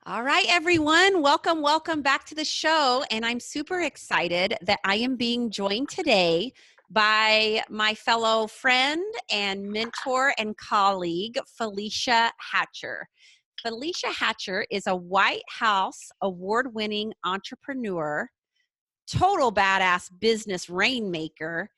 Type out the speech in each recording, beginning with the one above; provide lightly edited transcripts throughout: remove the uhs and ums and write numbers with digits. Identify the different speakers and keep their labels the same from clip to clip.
Speaker 1: All right, everyone. Welcome back to the show. And I'm super excited that I am being joined today by my fellow friend and mentor and colleague, Felecia Hatcher. Felecia Hatcher is a White House award-winning entrepreneur, total badass business rainmaker,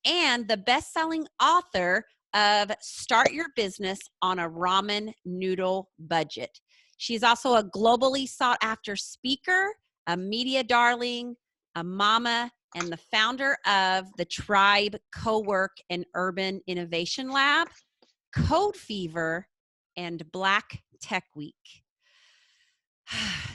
Speaker 1: and the best-selling author of Start Your Business on a Ramen Noodle Budget. She's also a globally sought-after speaker, a media darling, a mama, and the founder of the Tribe Co-work and Urban Innovation Lab, Code Fever, and Black Tech Week.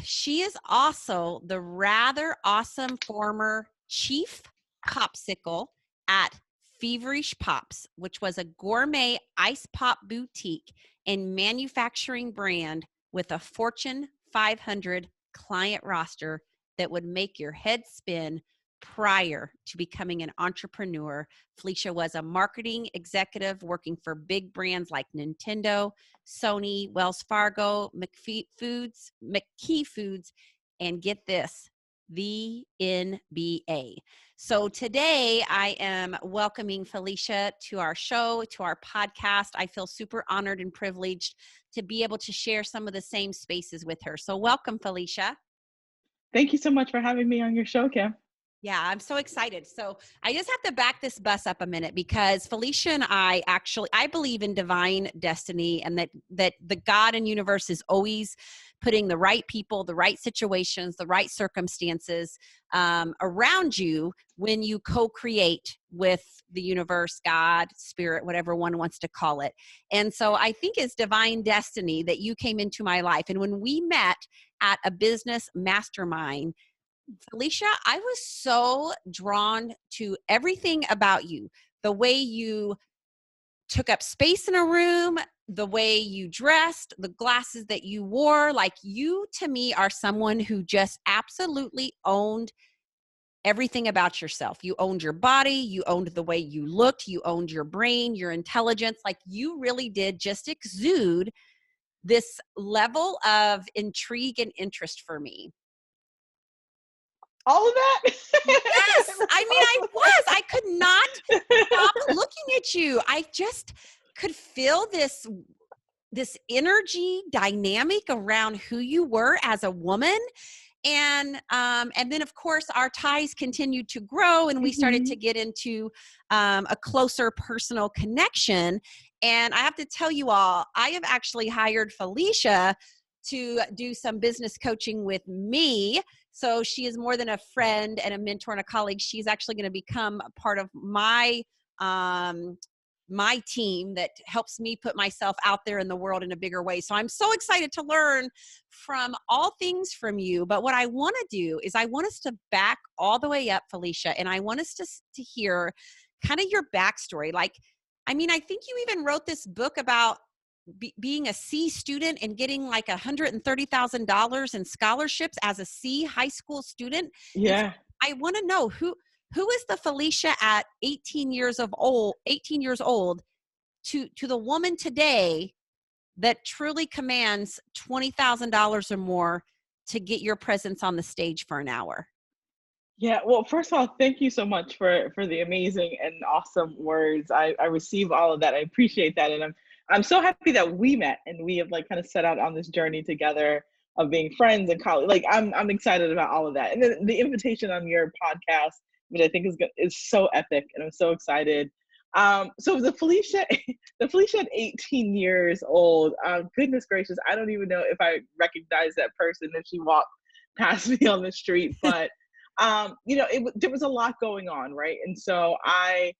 Speaker 1: She is also the rather awesome former chief popsicle at Feverish Pops, which was a gourmet ice pop boutique and manufacturing brand with a Fortune 500 client roster that would make your head spin. Prior to becoming an entrepreneur, Felecia was a marketing executive working for big brands like Nintendo, Sony, Wells Fargo, McKee Foods, and get this, the NBA. So today I am welcoming Felecia to our show, to our podcast. I feel super honored and privileged to be able to share some of the same spaces with her. So welcome, Felecia.
Speaker 2: Thank you so much for having me on your show, Kim.
Speaker 1: Yeah, I'm so excited. So I just have to back this bus up a minute because Felecia and I believe in divine destiny, and that the God and universe is always putting the right people, the right situations, the right circumstances around you when you co-create with the universe, God, spirit, whatever one wants to call it. And so I think it's divine destiny that you came into my life. And when we met at a business mastermind, Felecia, I was so drawn to everything about you. The way you took up space in a room, the way you dressed, the glasses that you wore. Like, you, to me, are someone who just absolutely owned everything about yourself. You owned your body, you owned the way you looked, you owned your brain, your intelligence. Like, you really did just exude this level of intrigue and interest for me.
Speaker 2: All of that?
Speaker 1: Yes. I could not stop looking at you. I just could feel this energy dynamic around who you were as a woman. And then, of course, our ties continued to grow, and we started to get into a closer personal connection. And I have to tell you all, I have actually hired Felecia to do some business coaching with me. So she is more than a friend and a mentor and a colleague. She's actually going to become a part of my team that helps me put myself out there in the world in a bigger way. So I'm so excited to learn from all things from you. But what I want to do is I want us to back all the way up, Felecia, and I want us to hear kind of your backstory. Like, I think you even wrote this book about being a C student and getting like $130,000 in scholarships as a C high school student.
Speaker 2: Yeah.
Speaker 1: So I want to know who is the Felecia at 18 years old to the woman today that truly commands $20,000 or more to get your presence on the stage for an hour?
Speaker 2: Yeah. Well, first of all, thank you so much for the amazing and awesome words. I receive all of that. I appreciate that. And I'm so happy that we met and we have like kind of set out on this journey together of being friends and colleagues. Like, I'm excited about all of that. And then the invitation on your podcast, which I think is so epic, and I'm so excited. So the Felecia at 18 years old, goodness gracious, I don't even know if I recognize that person if she walked past me on the street, but there was a lot going on, right? And so I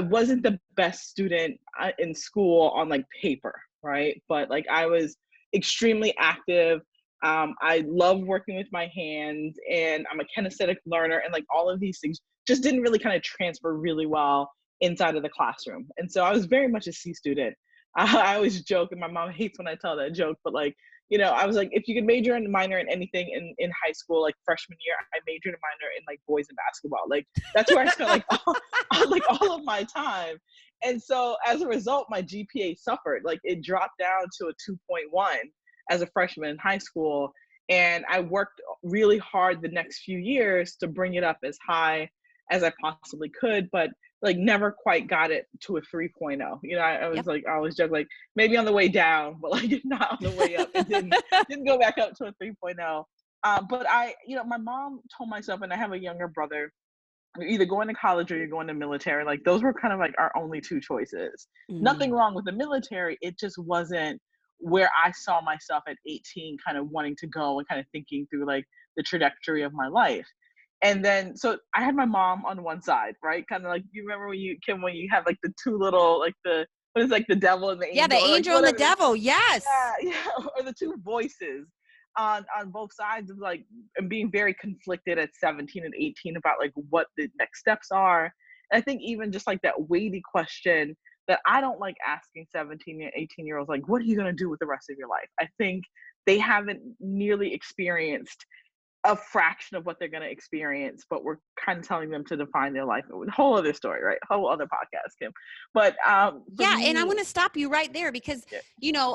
Speaker 2: wasn't the best student in school on like paper, right? But like, I was extremely active. I love working with my hands, and I'm a kinesthetic learner, and like all of these things just didn't really kind of transfer really well inside of the classroom. And so I was very much a C student. I always joke, and my mom hates when I tell that joke, but like, I was like, if you could major and minor in anything in high school, like freshman year, I majored and minor in like boys and basketball. Like, that's where I spent like all of my time. And so as a result, my GPA suffered. Like, it dropped down to a 2.1 as a freshman in high school. And I worked really hard the next few years to bring it up as high as I possibly could, but like never quite got it to a 3.0. You know, I was
Speaker 1: Yep.
Speaker 2: like, I was just like maybe on the way down, but like not on the way up. It didn't go back up to a 3.0. But my mom told myself, and I have a younger brother, you're either going to college or you're going to military. Like those were kind of like our only two choices. Nothing
Speaker 1: Mm,
Speaker 2: wrong with the military. It just wasn't where I saw myself at 18 kind of wanting to go and kind of thinking through like the trajectory of my life. And then so I had my mom on one side, right? Kind of like you remember when you have like the two little like the what is like the devil and the
Speaker 1: yeah, the
Speaker 2: angel or like
Speaker 1: angel and the
Speaker 2: whatever
Speaker 1: devil. Yes.
Speaker 2: yeah, or the two voices on both sides of like and being very conflicted at 17 and 18 about like what the next steps are. And I think even just like that weighty question that I don't like asking 17 and 18-year-olds, like, what are you going to do with the rest of your life? I think they haven't nearly experienced a fraction of what they're going to experience, but we're kind of telling them to define their life. A whole other story, right? Whole other podcast, Kim. But for
Speaker 1: Yeah, and I
Speaker 2: me,
Speaker 1: want to stop you right there because,
Speaker 2: yeah,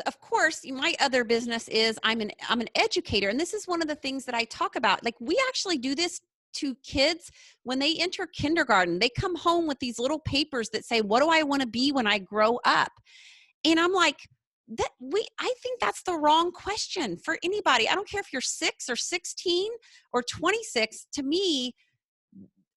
Speaker 1: of course, my other business is I'm an educator, and this is one of the things that I talk about. Like we actually do this to kids when they enter kindergarten. They come home with these little papers that say, "What do I want to be when I grow up?" And I'm like, I think that's the wrong question for anybody. I don't care if you're 6 or 16 or 26. To me,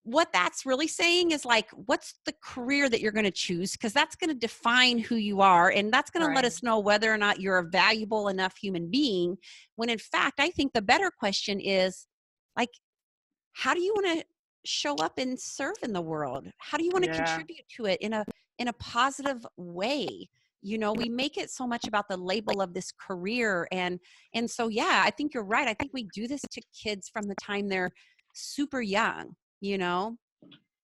Speaker 1: what that's really saying is like, what's the career that you're going to choose? Because that's going to define who you are. And that's going to let
Speaker 2: right,
Speaker 1: us know whether or not you're a valuable enough human being. When in fact, I think the better question is like, how do you want to show up and serve in the world? How do you want to
Speaker 2: yeah.
Speaker 1: contribute to it in a positive way? We make it so much about the label of this career. And so, yeah, I think you're right. I think we do this to kids from the time they're super young, you know?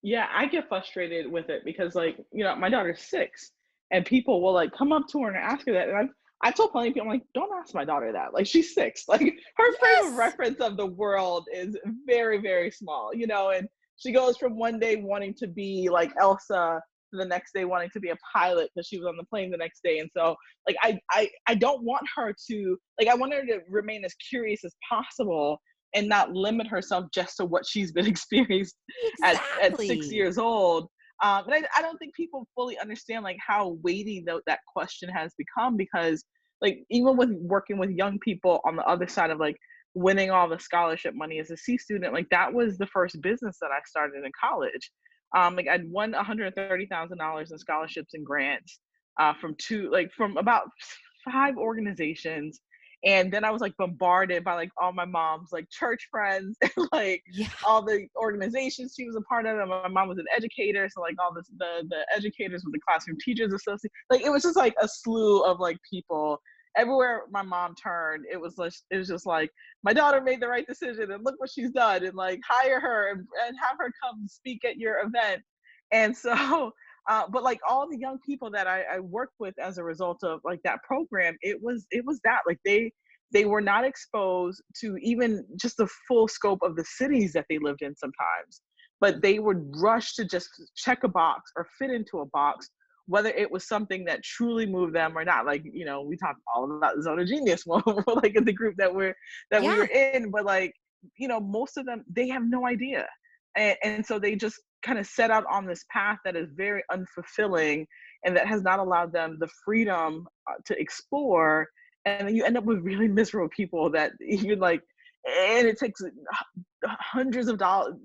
Speaker 2: Yeah, I get frustrated with it because, like, my daughter's 6, and people will like come up to her and ask her that, and I told plenty of people, I'm like, don't ask my daughter that. Like, she's 6. Like, her frame of
Speaker 1: Yes.
Speaker 2: reference of the world is very, very small, and she goes from one day wanting to be like Elsa to the next day wanting to be a pilot because she was on the plane the next day, and so like I don't want her to like I want her to remain as curious as possible and not limit herself just to what she's been experienced at six
Speaker 1: Exactly.
Speaker 2: years old. And I don't think people fully understand like how weighty that question has become because like even with working with young people on the other side of like winning all the scholarship money as a C student, like that was the first business that I started in college. Like I'd won $130,000 in scholarships and grants from about 5 organizations, and then I was like bombarded by like all my mom's like church friends and like
Speaker 1: Yeah.
Speaker 2: all the organizations she was a part of. And my mom was an educator, so like all the educators with the classroom teachers association. Like it was just like a slew of like people everywhere my mom turned. It was just like my daughter made the right decision, and look what she's done, and like hire her and have her come speak at your event. And so but like all the young people that I worked with as a result of like that program, it was that like they were not exposed to even just the full scope of the cities that they lived in sometimes, but they would rush to just check a box or fit into a box, whether it was something that truly moved them or not. Like we talked all about Zone of Genius, like in the group that we were
Speaker 1: Yeah.
Speaker 2: in, but like most of them they have no idea, and so they just kind of set out on this path that is very unfulfilling and that has not allowed them the freedom to explore. And then you end up with really miserable people that even like, and it takes hundreds of dollars,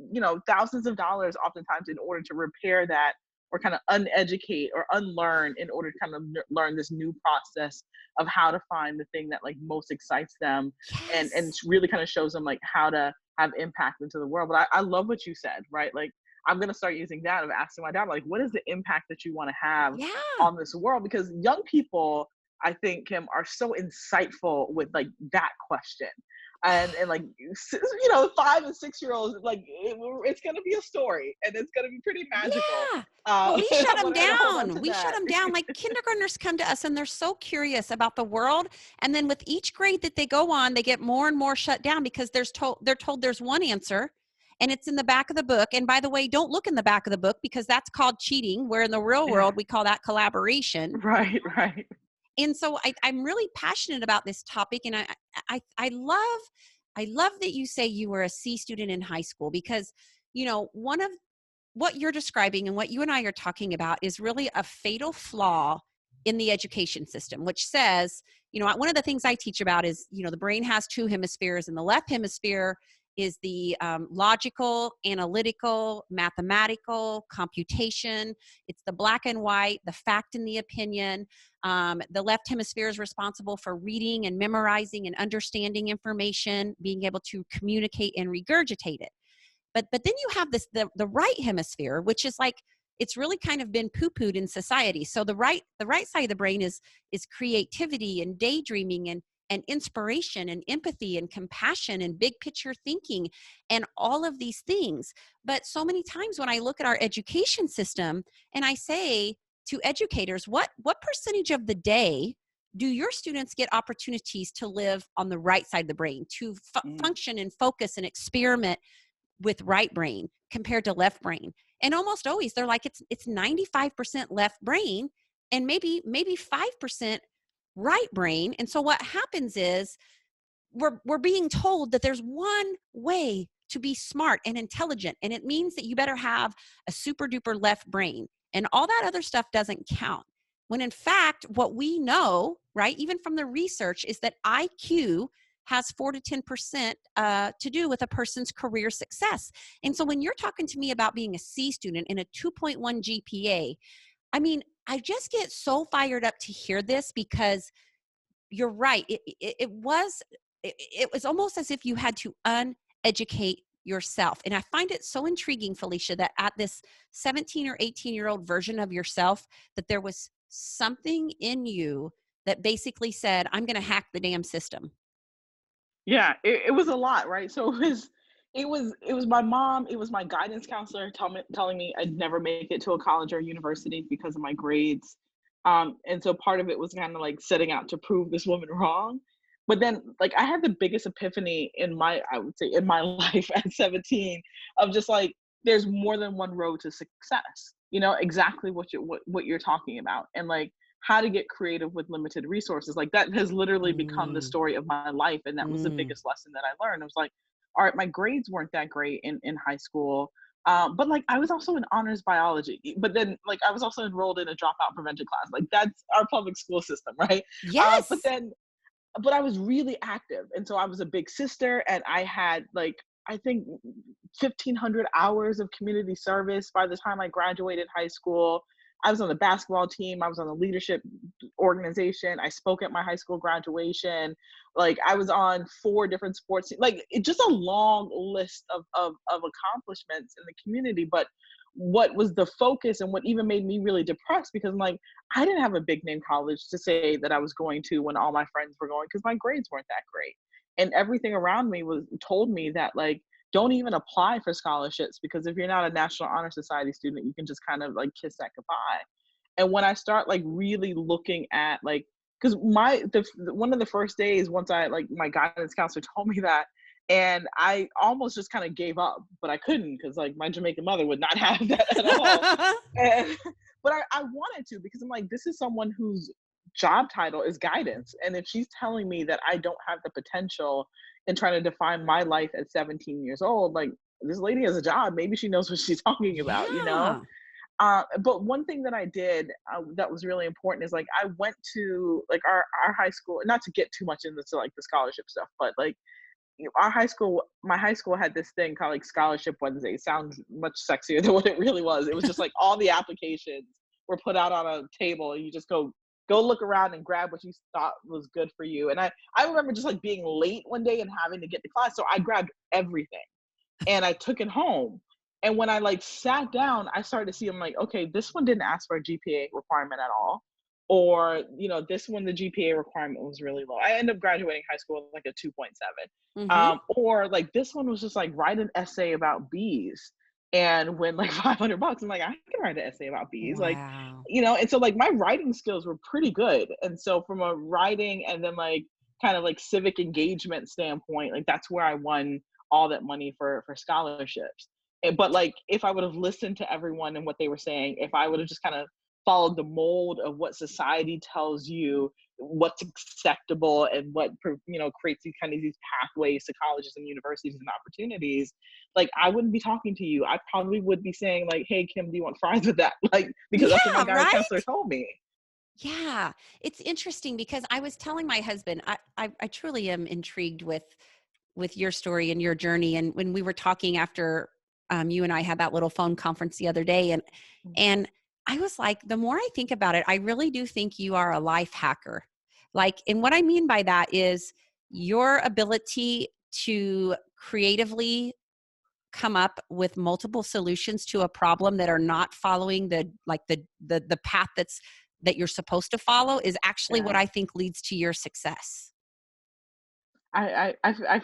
Speaker 2: thousands of dollars oftentimes in order to repair that or kind of uneducate or unlearn in order to kind of learn this new process of how to find the thing that like most excites them, and
Speaker 1: Yes.
Speaker 2: really kind of shows them like how to have impact into the world. But I love what you said, right? Like I'm gonna start using that of asking my dad, like, what is the impact that you want to have
Speaker 1: Yeah.
Speaker 2: on this world? Because young people, I think, Kim, are so insightful with like that question. And like 5 and 6 year olds, like it's gonna be a story and it's gonna be pretty magical.
Speaker 1: Yeah. Well, we shut them
Speaker 2: When I hold on
Speaker 1: down.
Speaker 2: to
Speaker 1: We shut
Speaker 2: that.
Speaker 1: them down. Like kindergartners come to us and they're so curious about the world. And then with each grade that they go on, they get more and more shut down because they're told there's one answer and it's in the back of the book. And by the way, don't look in the back of the book because that's called cheating, where in the real
Speaker 2: Yeah,
Speaker 1: world, we call that collaboration.
Speaker 2: right, right.
Speaker 1: And so I'm really passionate about this topic. And I love that you say you were a C student in high school, because, one of what you're describing and what you and I are talking about is really a fatal flaw in the education system, which says, one of the things I teach about is, the brain has two hemispheres, and the left hemisphere is the logical, analytical, mathematical, computation. It's the black and white, the fact and the opinion. The left hemisphere is responsible for reading and memorizing and understanding information, being able to communicate and regurgitate it. But then you have the right hemisphere, which is like, it's really kind of been poo-pooed in society. So the right side of the brain is creativity and daydreaming and inspiration and empathy and compassion and big picture thinking and all of these things. But so many times when I look at our education system and I say to educators, what percentage of the day do your students get opportunities to live on the right side of the brain, to function and focus and experiment with right brain compared to left brain? And almost always they're like, it's 95% left brain and maybe 5% right brain. And so what happens is we're being told that there's one way to be smart and intelligent, and it means that you better have a super duper left brain, and all that other stuff doesn't count. When in fact, what we know, right, even from the research, is that IQ has 4 to 10% to do with a person's career success. And so when you're talking to me about being a C student in a 2.1 GPA, I mean, I just get so fired up to hear this, because you're right. It was almost as if you had to uneducate yourself. And I find it so intriguing, Felecia, that at this 17 or 18-year-old version of yourself, that there was something in you that basically said, I'm going to hack the damn system.
Speaker 2: Yeah, it was a lot, right? So it was my mom, it was my guidance counselor telling me I'd never make it to a college or university because of my grades. And so part of it was kind of like setting out to prove this woman wrong. But then like I had the biggest epiphany I would say in my life at 17, of just like there's more than one road to success. You know, exactly what you're talking about. And like how to get creative with limited resources. Like that has literally become the
Speaker 1: Mm,
Speaker 2: story of my life. And that was the
Speaker 1: mm.
Speaker 2: biggest lesson that I learned. I was like, all right, my grades weren't that great in high school. But like I was also in honors biology, but then like I was also enrolled in a dropout prevention class. Like that's our public school system, right? But
Speaker 1: Yes.
Speaker 2: then, but I was really active. And so I was a big sister, and I had like, I think 1,500 hours of community service by the time I graduated high school. I was on the basketball team. I was on the leadership organization. I spoke at my high school graduation. Like I was on 4 different sports teams. Like it's just a long list of accomplishments in the community. But what was the focus and what even made me really depressed, because I'm like, I didn't have a big name college to say that I was going to when all my friends were going, because my grades weren't that great. And everything around me was told me that like don't even apply for scholarships, because if you're not a National Honor Society student, you can just kind of like kiss that goodbye. And when I start like really looking at like, because one of the first days once I like my guidance counselor told me that, and I almost just kind of gave up, but I couldn't because like my Jamaican mother would not have that at all. And but I wanted to, because I'm like, this is someone whose job title is guidance. And if she's telling me that I don't have the potential and trying to define my life at 17 years old, like this lady has a job. Maybe she knows what she's talking about, you know?
Speaker 1: Yeah.
Speaker 2: But one thing that I did that was really important is like I went to like our high school, not to get too much into like the scholarship stuff, but like my high school had this thing called like Scholarship Wednesday. It sounds much sexier than what it really was. It was just like all the applications were put out on a table, and you just go look around and grab what you thought was good for you. And I remember just like being late one day and having to get to class, so I grabbed everything and I took it home. And when I like sat down, I started to see, I'm like, okay, this one didn't ask for a GPA requirement at all. Or, you know, this one, the GPA requirement was really low. I ended up graduating high school with like a 2.7.
Speaker 1: Mm-hmm.
Speaker 2: Or like this one was just like write an essay about bees and win like $500. I'm like, I can write an essay about bees. Like,
Speaker 1: Wow.
Speaker 2: you know, and so like my writing skills were pretty good. And so from a writing and then like kind of like civic engagement standpoint, like that's where I won all that money for scholarships. But like if I would have listened to everyone and what they were saying, if I would have just kind of followed the mold of what society tells you what's acceptable and what, you know, creates these kind of these pathways to colleges and universities and opportunities, like I wouldn't be talking to you. I probably would be saying like, hey Kim, do you want fries with that? Like, because that's what my
Speaker 1: Yeah,
Speaker 2: guidance
Speaker 1: right?
Speaker 2: counselor told me.
Speaker 1: Yeah, it's interesting because I was telling my husband, I truly am intrigued with your story and your journey. And when we were talking after you and I had that little phone conference the other day, and I was like, the more I think about it, I really do think you are a life hacker. Like, and what I mean by that is your ability to creatively come up with multiple solutions to a problem that are not following the path that you're supposed to follow is actually what
Speaker 2: Yeah.
Speaker 1: I think leads to your success.
Speaker 2: I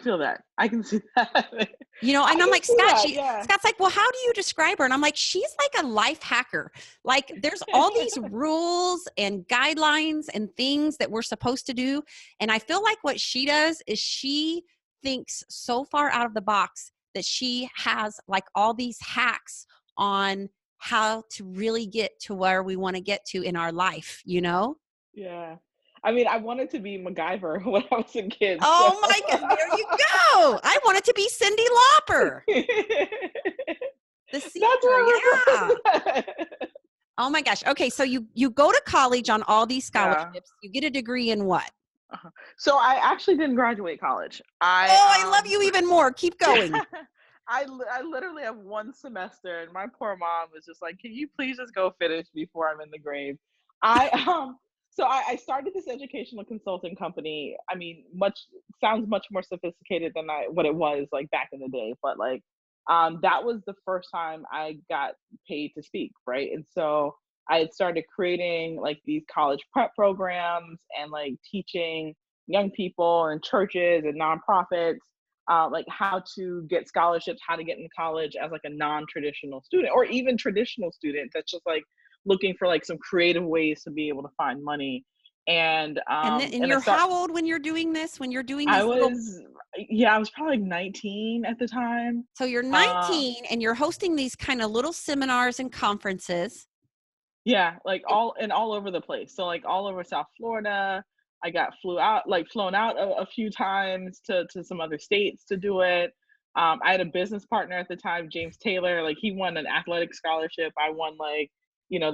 Speaker 2: feel that. I can see that.
Speaker 1: You know, and
Speaker 2: I
Speaker 1: I'm
Speaker 2: can
Speaker 1: like,
Speaker 2: see that. Yeah.
Speaker 1: Scott's like, well, how do you describe her? And I'm like, she's like a life hacker. Like there's all these rules and guidelines and things that we're supposed to do. And I feel like what she does is she thinks so far out of the box that she has like all these hacks on how to really get to where we want to get to in our life, you know?
Speaker 2: Yeah. I mean, I wanted to be MacGyver when I was a kid. So
Speaker 1: Oh my God, there you go. I wanted to be Cyndi Lauper. The
Speaker 2: that's
Speaker 1: singer,
Speaker 2: where we're
Speaker 1: yeah.
Speaker 2: from.
Speaker 1: Oh my gosh. Okay, so you go to college on all these
Speaker 2: Yeah.
Speaker 1: scholarships. You get a degree in what?
Speaker 2: Uh-huh. So I actually didn't graduate college.
Speaker 1: Oh, I love you even more. Keep going.
Speaker 2: I literally have one semester, and my poor mom was just like, "Can you please just go finish before I'm in the grave?" I so I started this educational consulting company. I mean, much sounds much more sophisticated than what it was like back in the day, but like that was the first time I got paid to speak, right? And so I had started creating like these college prep programs and like teaching young people and churches and nonprofits like how to get scholarships, how to get into college as like a non-traditional student, or even traditional student that's just like looking for like some creative ways to be able to find money.
Speaker 1: And
Speaker 2: And
Speaker 1: you're how old when you're doing this? When you're doing
Speaker 2: I
Speaker 1: these little
Speaker 2: was yeah, I was probably like 19 at the time.
Speaker 1: so you're
Speaker 2: Uh
Speaker 1: 19 and you're hosting these kind of little seminars and conferences.
Speaker 2: Yeah, like
Speaker 1: And
Speaker 2: all over the place. So like all over South Florida. I got flown out a few times to some other states to do it. I had a business partner at the time, James Taylor. Like he won an athletic scholarship. I won like, you know,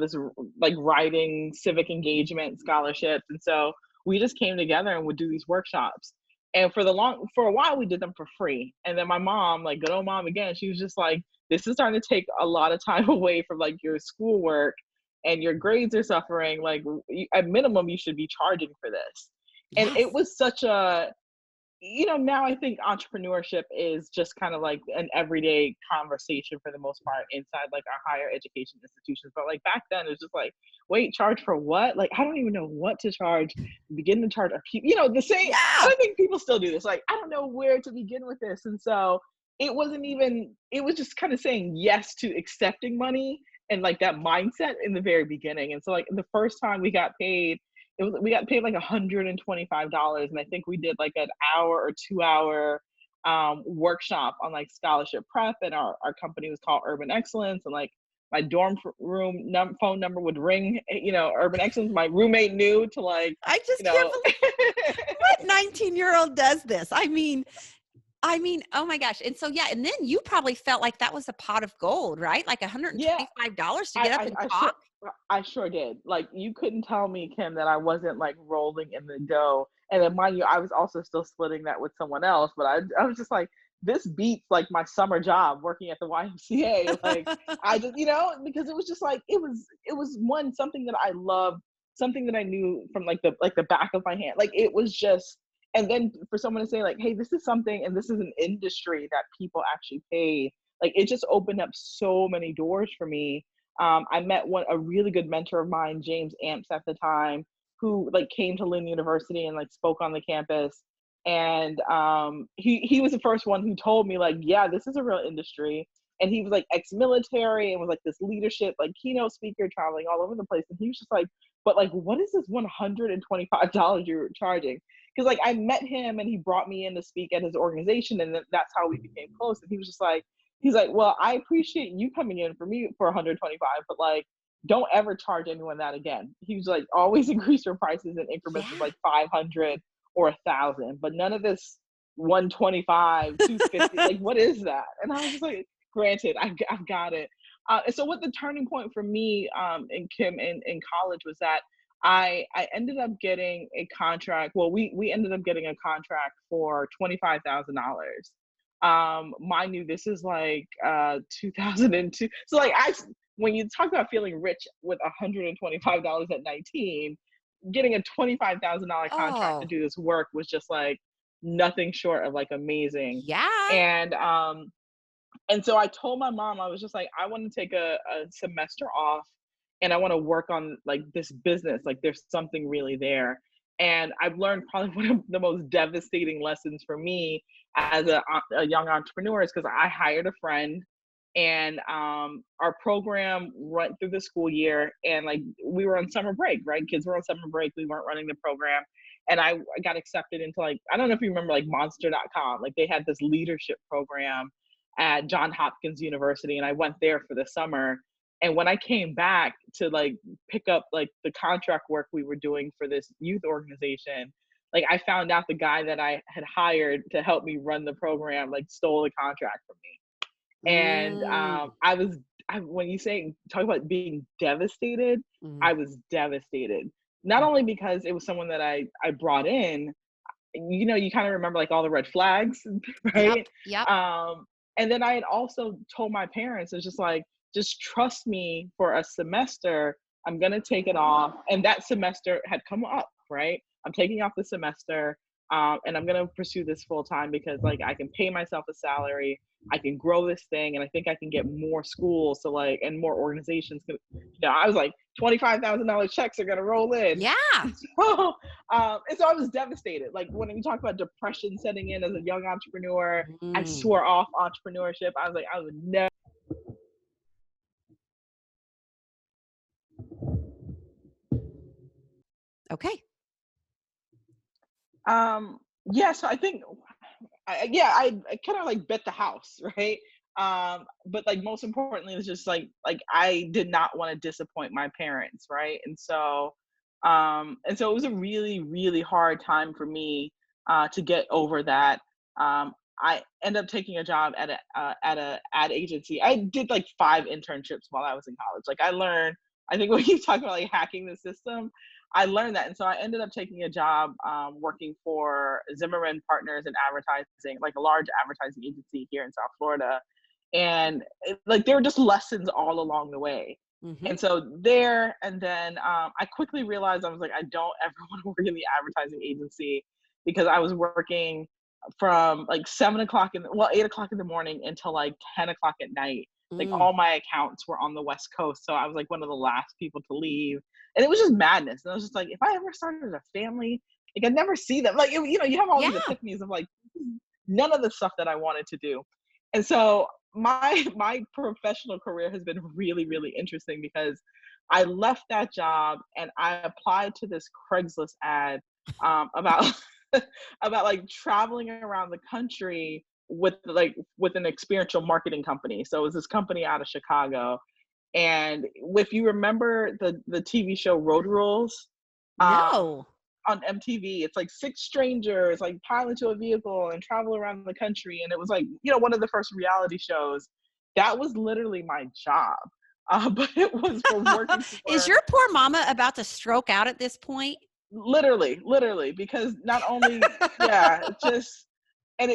Speaker 2: like writing civic engagement scholarships. And so we just came together and would do these workshops. And for a while we did them for free. And then my mom, like good old mom again, she was just like, this is starting to take a lot of time away from like your schoolwork and your grades are suffering, like at minimum, you should be charging for this. And it
Speaker 1: yes.
Speaker 2: was such a, you know, now I think entrepreneurship is just kind of like an everyday conversation for the most part inside like our higher education institutions. But like back then, it was just like, wait, charge for what? Like, I don't even know what to charge. Begin to charge a few, you know, the same.
Speaker 1: Yeah.
Speaker 2: I think people still do this. Like, I don't know where to begin with this. And so it wasn't even, it was just kind of saying yes to accepting money and like that mindset in the very beginning. And so like the first time we got paid, we got paid like $125, and I think we did like an hour or 2 hour workshop on like scholarship prep, and our company was called Urban Excellence, and like my room phone number would ring, you know, Urban Excellence. My roommate knew to like,
Speaker 1: I
Speaker 2: you
Speaker 1: just can't
Speaker 2: know.
Speaker 1: believe what 19-year-old does this. I mean, oh my gosh. And so, yeah. And then you probably felt like that was a pot of gold, right? Like
Speaker 2: Yeah,
Speaker 1: $125 to get up
Speaker 2: I,
Speaker 1: and
Speaker 2: I, I sure
Speaker 1: talk.
Speaker 2: I sure did. Like you couldn't tell me, Kim, that I wasn't like rolling in the dough. And then mind you, I was also still splitting that with someone else. But I was just like, this beats like my summer job working at the YMCA. Like I just, you know, because it was just like it was one something that I loved, something that I knew from like the back of my hand. Like it was just, and then for someone to say like, hey, this is something, and this is an industry that people actually pay. Like it just opened up so many doors for me. I met a really good mentor of mine, James Amps at the time, who like came to Lynn University and like spoke on the campus. And he was the first one who told me like, yeah, this is a real industry. And he was like ex-military and was like this leadership, like keynote speaker traveling all over the place. And he was just like, but like, what is this $125 you're charging? Because like I met him and he brought me in to speak at his organization, and that's how we became close. And he was just like, he's like, well, I appreciate you coming in for me for 125, but like don't ever charge anyone that again. He was like, always increase your prices in increments of
Speaker 1: Yeah.
Speaker 2: like 500 or 1,000, but none of this 125, 250. Like, what is that? And I was just like, granted, I've got it. And so what the turning point for me, and Kim in college was that I ended up getting a contract. Well, we ended up getting a contract for $25,000. Mind you, this is like 2002. So like when you talk about feeling rich with $125 at 19, getting a $25,000 contract to
Speaker 1: Oh,
Speaker 2: do this work was just like nothing short of like amazing.
Speaker 1: yeah.
Speaker 2: And and so I told my mom, I was just like, I want to take a semester off and I want to work on like this business. Like there's something really there. And I've learned probably one of the most devastating lessons for me as a young entrepreneur is because I hired a friend and our program went through the school year and like we were on summer break, right? Kids were on summer break. We weren't running the program. And I got accepted into like, I don't know if you remember like monster.com. Like they had this leadership program at John Hopkins University, and I went there for the summer. And when I came back to like pick up like the contract work we were doing for this youth organization, like I found out the guy that I had hired to help me run the program like stole the contract from me. And
Speaker 1: Mm,
Speaker 2: when you say talk about being devastated,
Speaker 1: mm.
Speaker 2: I was devastated. Not only because it was someone that I brought in, you know, you kind of remember like all the red flags,
Speaker 1: Yep,
Speaker 2: right?
Speaker 1: yep.
Speaker 2: Um, and then I had also told my parents, it's just like, just trust me for a semester. I'm gonna take it off. And that semester had come up, right? I'm taking off the semester, and I'm gonna pursue this full time because like I can pay myself a salary, I can grow this thing, and I think I can get more schools so like and more organizations. You know, I was like $25,000 checks are gonna roll in.
Speaker 1: Yeah.
Speaker 2: So, and so I was devastated. Like when you talk about depression setting in as a young entrepreneur, I
Speaker 1: Mm.
Speaker 2: swore off entrepreneurship. I was like, I would never.
Speaker 1: Okay.
Speaker 2: Yeah, so I think, I kind of like bet the house, right? But like most importantly, it's just like I did not want to disappoint my parents, right? And so it was a really, really hard time for me to get over that. I ended up taking a job at a ad agency. I did like 5 internships while I was in college. Like I learned, I think when you talk about like hacking the system, I learned that. And so I ended up taking a job working for Zimmerman Partners in advertising, like a large advertising agency here in South Florida. And like there were just lessons all along the way.
Speaker 1: Mm-hmm.
Speaker 2: And so there, and then I quickly realized I was like, I don't ever want to work in the advertising agency because I was working from like 7 o'clock well, 8 o'clock in the morning until like 10 o'clock at night. Like
Speaker 1: Mm.
Speaker 2: all my accounts were on the West Coast. So I was like one of the last people to leave. And it was just madness. And I was just like, if I ever started a family, like I'd never see them. Like, you know, you have all these
Speaker 1: Yeah.
Speaker 2: epiphanies of like, none of the stuff that I wanted to do. And so my professional career has been really, really interesting because I left that job and I applied to this Craigslist ad about about like traveling around the country with an experiential marketing company. So it was this company out of Chicago. And if you remember the TV show Road Rules, um,
Speaker 1: No.
Speaker 2: on MTV, it's like 6 strangers like pile into a vehicle and travel around the country, and it was like, you know, one of the first reality shows. That was literally my job, but it was for working
Speaker 1: Is
Speaker 2: for
Speaker 1: your poor mama about to stroke out at this point?
Speaker 2: literally because not only yeah, it just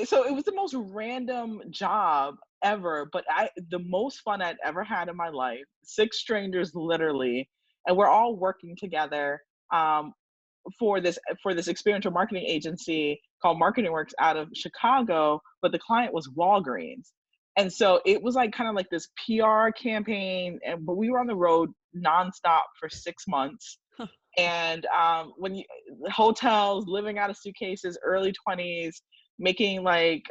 Speaker 2: so it was the most random job ever, but the most fun I'd ever had in my life. 6 strangers literally, and we're all working together. Um, for this experiential marketing agency called Marketing Works out of Chicago, but the client was Walgreens. And so it was like kind of like this PR campaign, and but we were on the road nonstop for 6 months. And when you hotels, living out of suitcases, early 20s, making like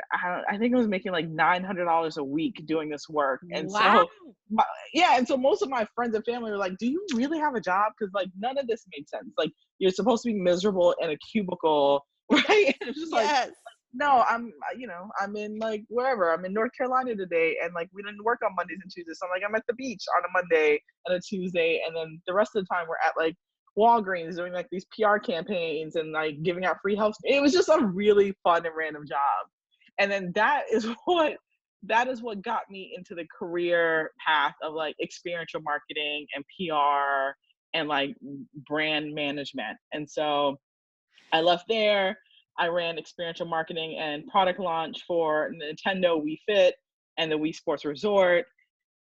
Speaker 2: I think it was making like $900 a week doing this work. And
Speaker 1: Wow.
Speaker 2: so yeah, and so most of my friends and family were like, do you really have a job? Because like none of this made sense. Like you're supposed to be miserable in a cubicle, right? And it's just like
Speaker 1: Yes.
Speaker 2: No, I'm in like wherever. I'm in North Carolina today, and like we didn't work on Mondays and Tuesdays. So I'm at the beach on a Monday and a Tuesday, and then the rest of the time we're at like Walgreens doing like these PR campaigns and like giving out free health. It was just a really fun and random job. And then that is what got me into the career path of like experiential marketing and PR and like brand management. And so I left there. I ran experiential marketing and product launch for Nintendo Wii Fit and the Wii Sports Resort.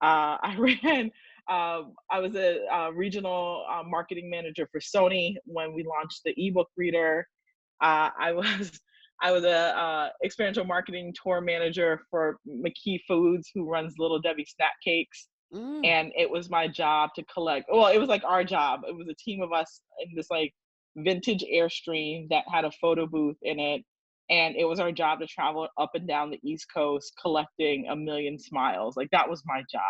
Speaker 2: I ran. I was a regional marketing manager for Sony when we launched the ebook reader. I was I was a experiential marketing tour manager for McKee Foods, who runs Little Debbie snack cakes.
Speaker 1: Mm.
Speaker 2: And it was my job to collect. Well, it was like our job. It was a team of us in this like vintage Airstream that had a photo booth in it. And it was our job to travel up and down the East Coast collecting a million smiles. Like that was my job.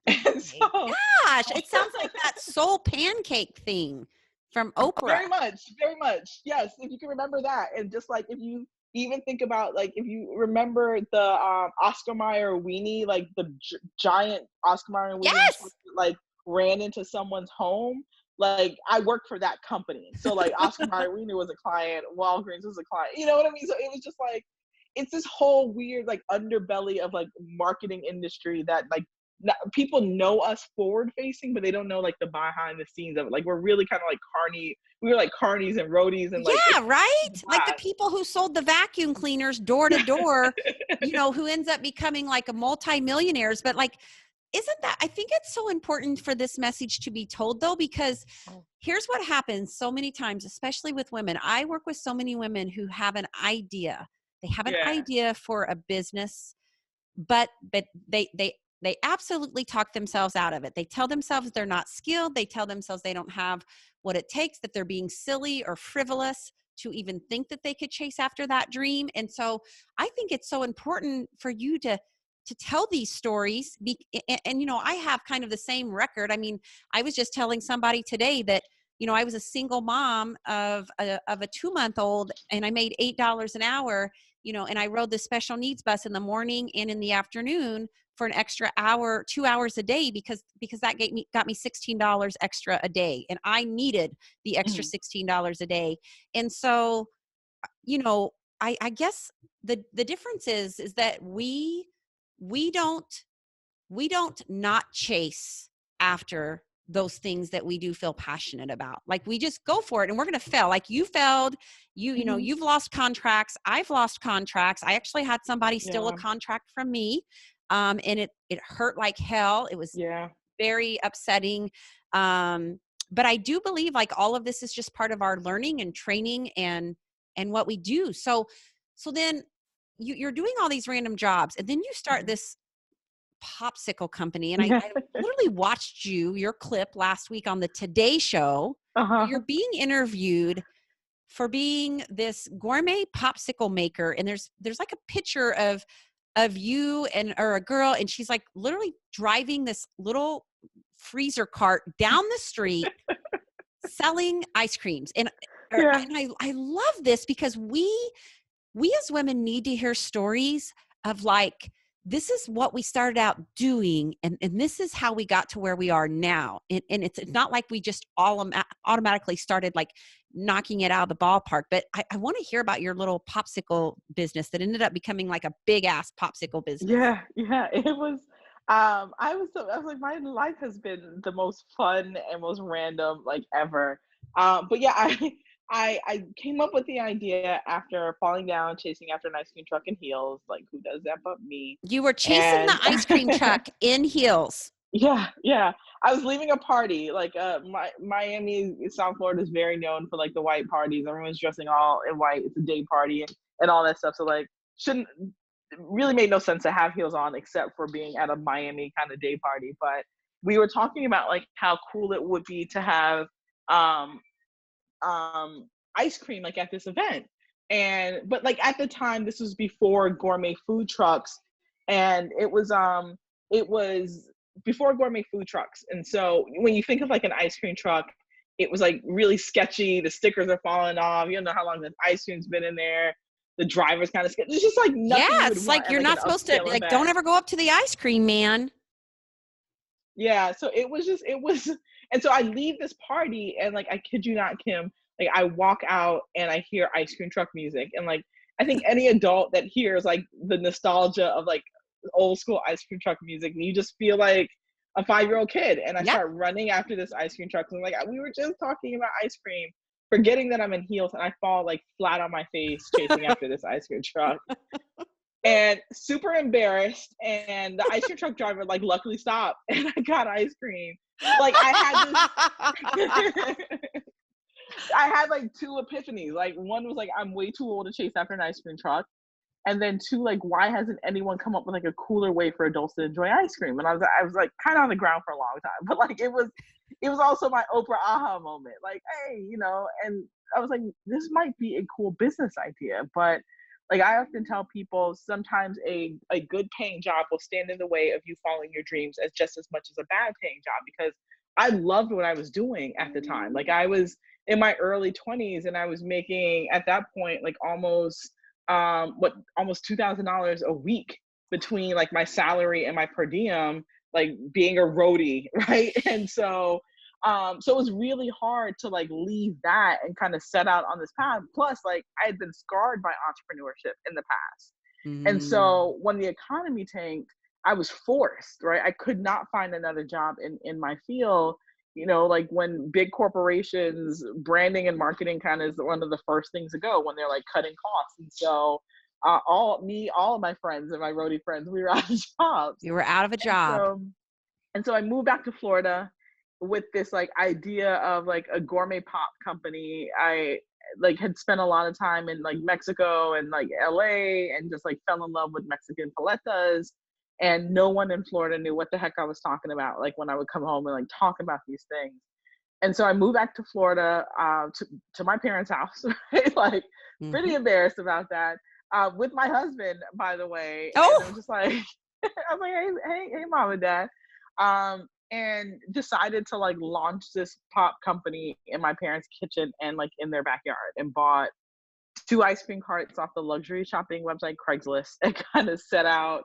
Speaker 1: Oh
Speaker 2: And
Speaker 1: my
Speaker 2: so
Speaker 1: gosh, it sounds like that soul pancake thing from Oprah.
Speaker 2: very much. Yes, if you can remember that. And just like if you even think about like if you remember the Oscar Mayer weenie, like the giant Oscar Mayer weenie
Speaker 1: Yes.
Speaker 2: that like ran into someone's home. Like I worked for that company. So like Oscar Mayer weenie was a client, Walgreens was a client. You know what I mean? So it was just like it's this whole weird like underbelly of like marketing industry that like people know us forward facing, but they don't know like the behind the scenes of it. Like we're really kind of like carny. We were like carnies and roadies and like
Speaker 1: Yeah, right? Like the
Speaker 2: that.
Speaker 1: people who sold the vacuum cleaners door to door, who ends up becoming like a multi-millionaires. But like, isn't that, I think it's so important for this message to be told though, because here's what happens so many times, especially with women. I work with so many women who have an idea. They have an
Speaker 2: Yeah.
Speaker 1: idea for a business, but they absolutely talk themselves out of it. They tell themselves they're not skilled. They tell themselves they don't have what it takes, that they're being silly or frivolous to even think that they could chase after that dream. And so I think it's so important for you to tell these stories. And I have kind of the same record. I mean, I was just telling somebody today that, I was a single mom of a 2-month-old, and I made $8 an hour, and I rode the special needs bus in the morning and in the afternoon for an extra hour, 2 hours a day, because that got me $16 extra a day. And I needed the extra $16 a day. And so, I guess the difference is that we don't not chase after those things that we do feel passionate about. Like we just go for it, and we're going to fail. Like you failed, you've lost contracts. I've lost contracts. I actually had somebody steal a contract from me. And it hurt like hell. It was very upsetting. But I do believe like all of this is just part of our learning and training and what we do. So then you're doing all these random jobs, and then you start this popsicle company. And I literally watched your clip last week on the Today Show. You're being interviewed for being this gourmet popsicle maker. And there's like a picture of you or a girl, and she's like literally driving this little freezer cart down the street selling ice creams. And I love this because we as women need to hear stories of like, this is what we started out doing, and this is how we got to where we are now. And it's not like we just all automatically started like knocking it out of the ballpark. But I want to hear about your little popsicle business that ended up becoming like a big ass popsicle business.
Speaker 2: Yeah. It was. I was like, my life has been the most fun and most random like ever. But yeah, I came up with the idea after falling down, chasing after an ice cream truck in heels. Like, who does that but me?
Speaker 1: You were chasing the ice cream truck in heels.
Speaker 2: Yeah. I was leaving a party. Like, Miami, South Florida is very known for like the white parties. Everyone's dressing all in white. It's a day party and all that stuff. So like, really made no sense to have heels on except for being at a Miami kind of day party. But we were talking about like how cool it would be to have ice cream like at this event. But like at the time, this was before gourmet food trucks, and it was before gourmet food trucks. And so when you think of like an ice cream truck, it was like really sketchy. The stickers are falling off. You don't know how long the ice cream's been in there. the driver's kind of scared. It's just like nothing
Speaker 1: Yeah,
Speaker 2: you would
Speaker 1: it's
Speaker 2: want
Speaker 1: like
Speaker 2: at
Speaker 1: you're
Speaker 2: like an
Speaker 1: not supposed to,
Speaker 2: upscale
Speaker 1: like,
Speaker 2: event.
Speaker 1: don't ever go up to the ice cream man.
Speaker 2: Yeah, so it was and so I leave this party and like I kid you not, Kim, like I walk out and I hear ice cream truck music and like I think any adult that hears like the nostalgia of like old school ice cream truck music, and you just feel like a 5-year-old kid. And I
Speaker 1: Yep.
Speaker 2: start running after this ice cream truck. And I'm like, we were just talking about ice cream, forgetting that I'm in heels, and I fall like flat on my face chasing after this ice cream truck. And super embarrassed, and the ice cream truck driver like luckily stopped and I got ice cream. Like I had this I had like two epiphanies. Like one was like I'm way too old to chase after an ice cream truck. And then two, like why hasn't anyone come up with like a cooler way for adults to enjoy ice cream? And I was like kind of on the ground for a long time. But like it was also my Oprah aha moment. Like, hey, you know, and I was like, this might be a cool business idea. But like I often tell people, sometimes a good paying job will stand in the way of you following your dreams as just as much as a bad paying job, because I loved what I was doing at the time. Like I was in my early 20s and I was making at that point like almost $2,000 a week between like my salary and my per diem, like being a roadie, right? And so it was really hard to like leave that and kind of set out on this path. Plus, like I had been scarred by entrepreneurship in the past. And
Speaker 1: Mm.
Speaker 2: so when the economy tanked, I was forced, right? I could not find another job in my field. You know, like when big corporations, branding and marketing kind of is one of the first things to go when they're like cutting costs. And so all of my friends and my roadie friends, we were out of jobs.
Speaker 1: You were out of a
Speaker 2: And
Speaker 1: job.
Speaker 2: so I moved back to Florida with this like idea of like a gourmet pop company. I like had spent a lot of time in like Mexico and like LA and just like fell in love with Mexican paletas. And no one in Florida knew what the heck I was talking about, like when I would come home and like talk about these things. And so I moved back to Florida, to my parents' house, right? Like pretty
Speaker 1: Mhm.
Speaker 2: embarrassed about that, with my husband, by the way. And I was
Speaker 1: Oh,
Speaker 2: just like, I was like, hey, mom and dad. And decided to like launch this pop company in my parents' kitchen and like in their backyard, and bought two ice cream carts off the luxury shopping website Craigslist and kind of set out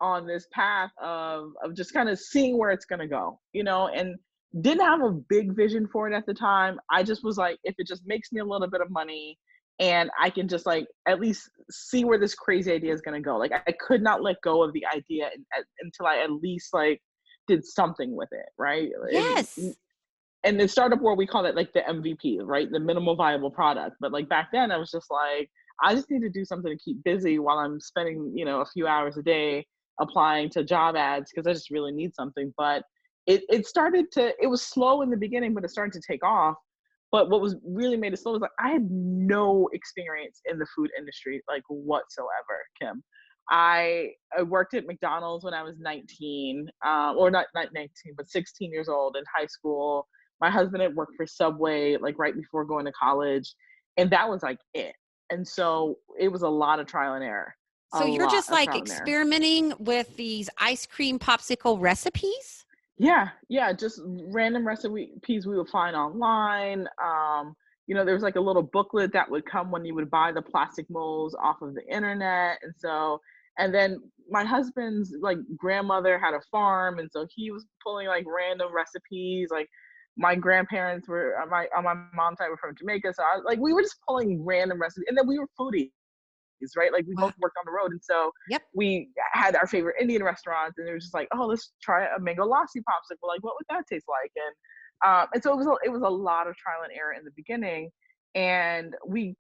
Speaker 2: on this path of just kind of seeing where it's gonna go, you know, and didn't have a big vision for it at the time. I just was like, if it just makes me a little bit of money and I can just like at least see where this crazy idea is gonna go. Like I could not let go of the idea until I at least like did something with it, right?
Speaker 1: yes.
Speaker 2: And in startup world, we call it like the MVP, right? The minimal viable product. But like back then, I was just like, I just need to do something to keep busy while I'm spending, you know, a few hours a day applying to job ads, because I just really need something. But it started to, it was slow in the beginning, but it started to take off. But what was really made it slow was like I had no experience in the food industry, like whatsoever, Kim. I worked at McDonald's when I was 19, or not 19, but 16 years old in high school. My husband had worked for Subway like right before going to college, and that was like it. And so it was a lot of trial and error,
Speaker 1: So
Speaker 2: a
Speaker 1: you're
Speaker 2: lot
Speaker 1: just
Speaker 2: of
Speaker 1: like
Speaker 2: trial and error.
Speaker 1: experimenting with these ice cream popsicle recipes?
Speaker 2: Yeah, just random recipes we would find online. You know, there was like a little booklet that would come when you would buy the plastic molds off of the internet. And so, and then my husband's like grandmother had a farm, and so he was pulling like random recipes. Like my grandparents were on my mom's side were from Jamaica, so like we were just pulling random recipes, and then we were foodies, right? Like we
Speaker 1: Wow.
Speaker 2: both worked on the road, and so
Speaker 1: Yep.
Speaker 2: we had our favorite Indian restaurants, and it was just like, oh, let's try a mango lassi popsicle. Like, what would that taste like? And so it was a lot of trial and error in the beginning, and we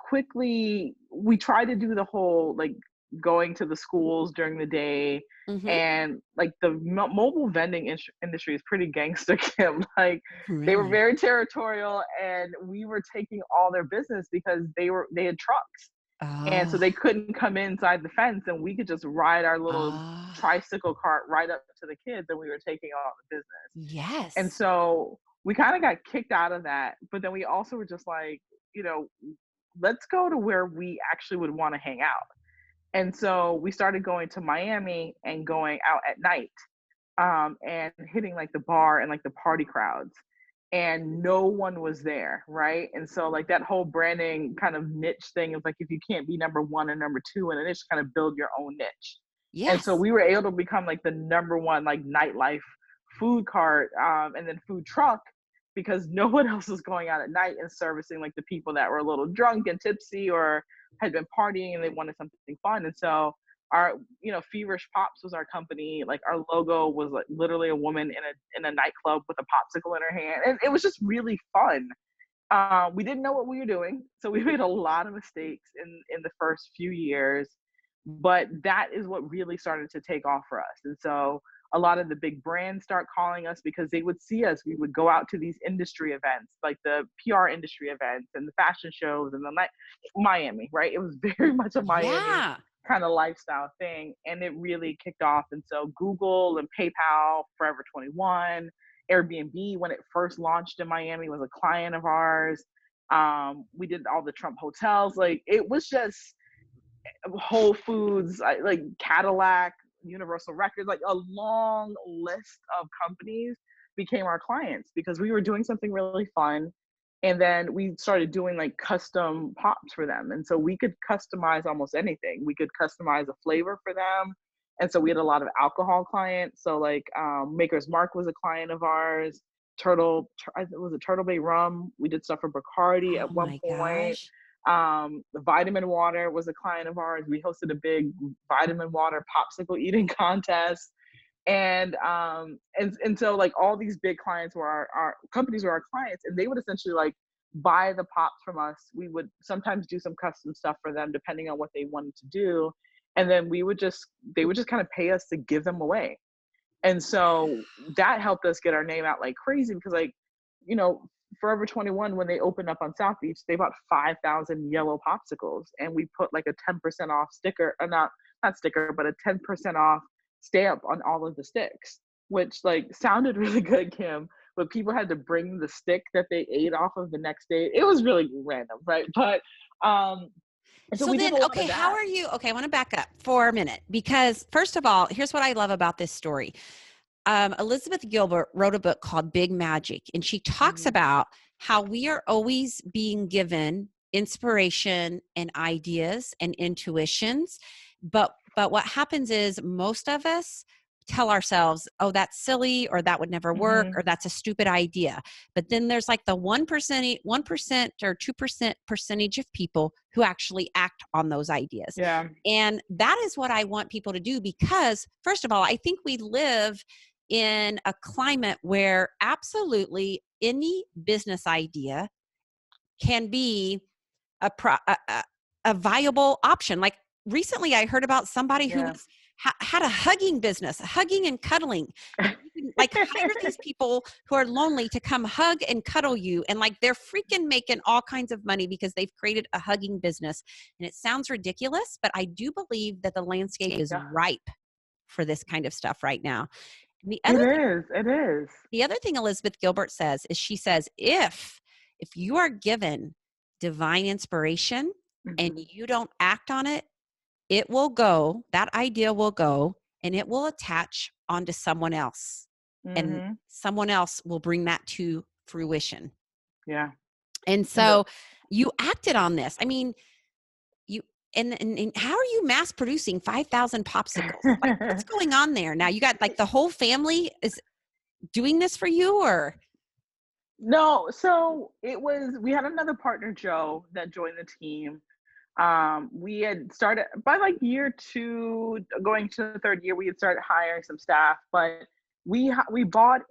Speaker 2: tried to do the whole like going to the schools during the day.
Speaker 1: Mhm.
Speaker 2: And like the mobile vending industry is pretty gangster, Kim. Like they were
Speaker 1: Really?
Speaker 2: very territorial, and we were taking all their business because they had trucks, and so
Speaker 1: Oh.
Speaker 2: they couldn't come inside the fence, and we could just ride our little
Speaker 1: Ah.
Speaker 2: tricycle cart right up to the kids, and we were taking all the business. And
Speaker 1: Yes.
Speaker 2: so we kind of got kicked out of that, but then we also were just like, you know, let's go to where we actually would want to hang out. And so we started going to Miami and going out at night, and hitting like the bar and like the party crowds. and no one was there, right? And so like that whole branding kind of niche thing is like, if you can't be number one or number two in a niche, kind of build your own niche. And so
Speaker 1: Yes.
Speaker 2: we were able to become like the number one like nightlife food cart, and then food truck, because no one else was going out at night and servicing like the people that were a little drunk and tipsy or had been partying and they wanted something fun. And so our, Feverish Pops was our company. Like our logo was like literally a woman in a nightclub with a popsicle in her hand, and it was just really fun. We didn't know what we were doing, so we made a lot of mistakes in the first few years, but that is what really started to take off for us. And so a lot of the big brands start calling us because they would see us. We would go out to these industry events, like the PR industry events and the fashion shows, and the Miami, right? It was very much a Miami
Speaker 1: Yeah.
Speaker 2: kind of lifestyle thing, and it really kicked off. And so Google and PayPal, Forever 21, Airbnb, when it first launched in Miami, was a client of ours. We did all the Trump hotels. Like it was just Whole Foods, like Cadillac, Universal Records, like a long list of companies became our clients because we were doing something really fun. And then we started doing like custom pops for them. And so we could customize almost anything. We could customize a flavor for them. And so we had a lot of alcohol clients. So like Maker's Mark was a client of ours. Was it Turtle Bay Rum? We did stuff for Bacardi
Speaker 1: Oh
Speaker 2: at one
Speaker 1: my
Speaker 2: point.
Speaker 1: gosh.
Speaker 2: The Vitamin Water was a client of ours. We hosted a big vitamin water popsicle eating contest. And so like all these big clients were our companies were our clients, and they would essentially like buy the pops from us. We would sometimes do some custom stuff for them depending on what they wanted to do. And then they would just kind of pay us to give them away. And so that helped us get our name out like crazy because like, you know, Forever 21, when they opened up on South Beach, they bought 5,000 yellow popsicles, and we put like a 10% off sticker, or not sticker, but a 10% off stamp on all of the sticks, which like sounded really good, Kim, but people had to bring the stick that they ate off of the next day. It was really random, right? But and so
Speaker 1: So
Speaker 2: we did
Speaker 1: then,
Speaker 2: a lot
Speaker 1: okay,
Speaker 2: of
Speaker 1: how
Speaker 2: that.
Speaker 1: are you? Okay, I want to back up for a minute because, first of all, here's what I love about this story. Elizabeth Gilbert wrote a book called Big Magic, and she talks
Speaker 2: Mhm.
Speaker 1: about how we are always being given inspiration and ideas and intuitions. But what happens is most of us tell ourselves, oh, that's silly, or that would never work,
Speaker 2: Mhm.
Speaker 1: or that's a stupid idea. But then there's like the 1% or 2% percentage of people who actually act on those ideas.
Speaker 2: Yeah.
Speaker 1: And that is what I want people to do because, first of all, I think we live in a climate where absolutely any business idea can be a viable option. Like recently, I heard about somebody who
Speaker 2: Yeah.
Speaker 1: was had a hugging business, hugging and cuddling, and you can like hire these people who are lonely to come hug and cuddle you, and like they're freaking making all kinds of money because they've created a hugging business. And it sounds ridiculous, but I do believe that the landscape is
Speaker 2: Yeah.
Speaker 1: ripe for this kind of stuff right now. And
Speaker 2: It is. It is.
Speaker 1: the other thing Elizabeth Gilbert says is she says, if you are given divine inspiration and
Speaker 2: Mhm.
Speaker 1: you don't act on it, it will go, that idea will go and it will attach onto someone else. And
Speaker 2: Mhm.
Speaker 1: someone else will bring that to fruition.
Speaker 2: Yeah.
Speaker 1: And
Speaker 2: And the
Speaker 1: so you acted on this. I mean, you and how are you mass producing 5,000 popsicles? Like what's going on there? Now you got like the whole family is doing this for you or
Speaker 2: No, so we had another partner, Joe, that joined the team. We had started by like year two, going to the third year, we had started hiring some staff, but we bought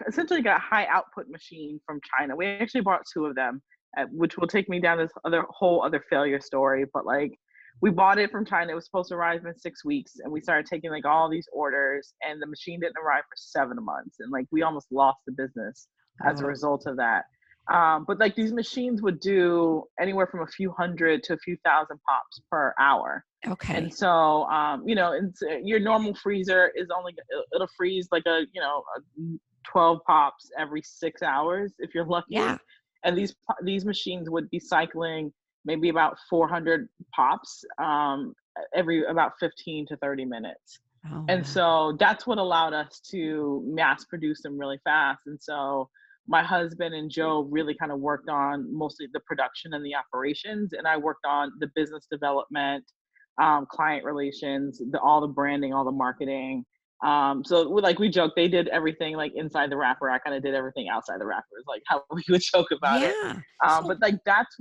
Speaker 2: essentially got a high output machine from China. We actually bought two of them, which will take me down this whole other failure story. But like we bought it from China. It was supposed to arrive in 6 weeks, and we started taking like all these orders, and the machine didn't arrive for 7 months, and like we almost lost the business as a
Speaker 1: oh,
Speaker 2: result of that. But like these machines would do anywhere from a few hundred to a few thousand pops per hour. And
Speaker 1: okay.
Speaker 2: so, your normal freezer is only, it'll freeze like 12 pops every 6 hours if you're
Speaker 1: Yeah.
Speaker 2: lucky. And these machines would be cycling maybe about 400 pops every about 15 to 30 minutes.
Speaker 1: Oh,
Speaker 2: And
Speaker 1: wow.
Speaker 2: so that's what allowed us to mass produce them really fast. And so my husband and Joe really kind of worked on mostly the production and the operations, and I worked on the business development, client relations, all the branding, all the marketing. So like we joke, they did everything like inside the wrapper. I kind of did everything outside the wrapper. Is like how we would joke about it.
Speaker 1: Yeah.
Speaker 2: But
Speaker 1: So
Speaker 2: like that's